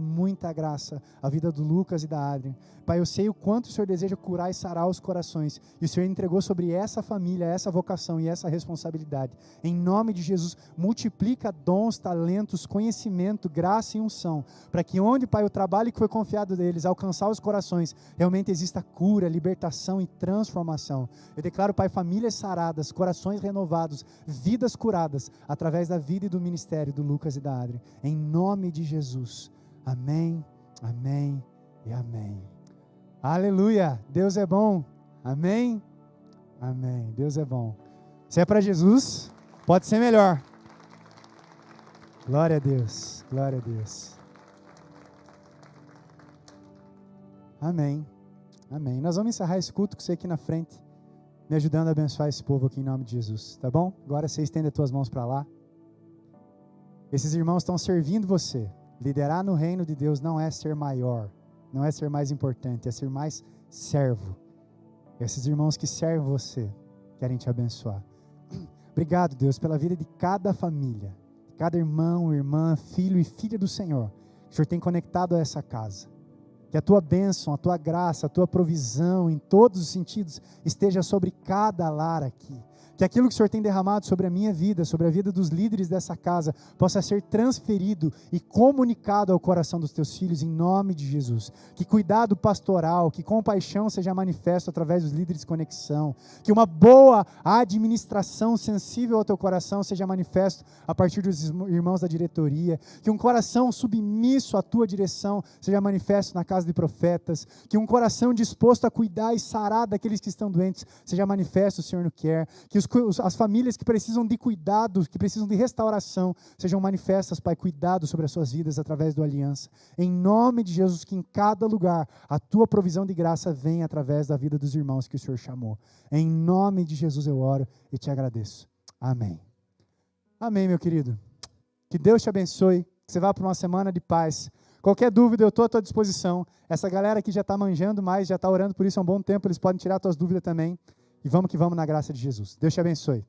a vida do Lucas e da Adrian. Pai, eu sei o quanto o Senhor deseja curar e sarar os corações, e o Senhor entregou sobre essa família, essa vocação e essa responsabilidade. Em nome de Jesus, multiplica dons, talentos, conhecimento, graça e unção, para que onde, Pai, o trabalho que foi confiado deles, alcançar os corações, realmente exista cura, libertação e transformação. Eu declaro, Pai, famílias saradas, corações renovados, vidas curadas, através da vida e do ministério do Lucas e da Adrian. Em nome de Jesus. Amém, amém e amém. Aleluia, Deus é bom. Amém, amém, Deus é bom. Se é para Jesus, pode ser melhor. Glória a Deus, glória a Deus. Amém, amém. Nós vamos encerrar esse culto com você aqui na frente, me ajudando a abençoar esse povo aqui em nome de Jesus, tá bom? Agora você estende as tuas mãos para lá. Esses irmãos estão servindo você. Liderar no reino de Deus não é ser maior, não é ser mais importante, é ser mais servo. Esses irmãos que servem você querem te abençoar. Obrigado, Deus, pela vida de cada família, cada irmão, irmã, filho e filha do Senhor, que o Senhor tem conectado a essa casa. Que a Tua bênção, a Tua graça, a Tua provisão, em todos os sentidos, esteja sobre cada lar aqui. Que aquilo que o Senhor tem derramado sobre a minha vida, sobre a vida dos líderes dessa casa, possa ser transferido e comunicado ao coração dos Teus filhos, em nome de Jesus. Que cuidado pastoral, que compaixão seja manifesto através dos líderes de conexão. Que uma boa administração sensível ao Teu coração seja manifesto a partir dos irmãos da diretoria. Que um coração submisso à Tua direção seja manifesto na casa de profetas. Que um coração disposto a cuidar e sarar daqueles que estão doentes seja manifesto, o Senhor não quer. Que as famílias que precisam de cuidado, que precisam de restauração, sejam manifestas, Pai, cuidado sobre as suas vidas através do Aliança. Em nome de Jesus, que em cada lugar a Tua provisão de graça venha através da vida dos irmãos que o Senhor chamou. Em nome de Jesus eu oro e te agradeço. Amém. Amém, meu querido. Que Deus te abençoe, que você vá para uma semana de paz. Qualquer dúvida, eu estou à tua disposição. Essa galera aqui já está manjando mais, já está orando por isso há um bom tempo, eles podem tirar as tuas dúvidas também. E vamos que vamos na graça de Jesus. Deus te abençoe.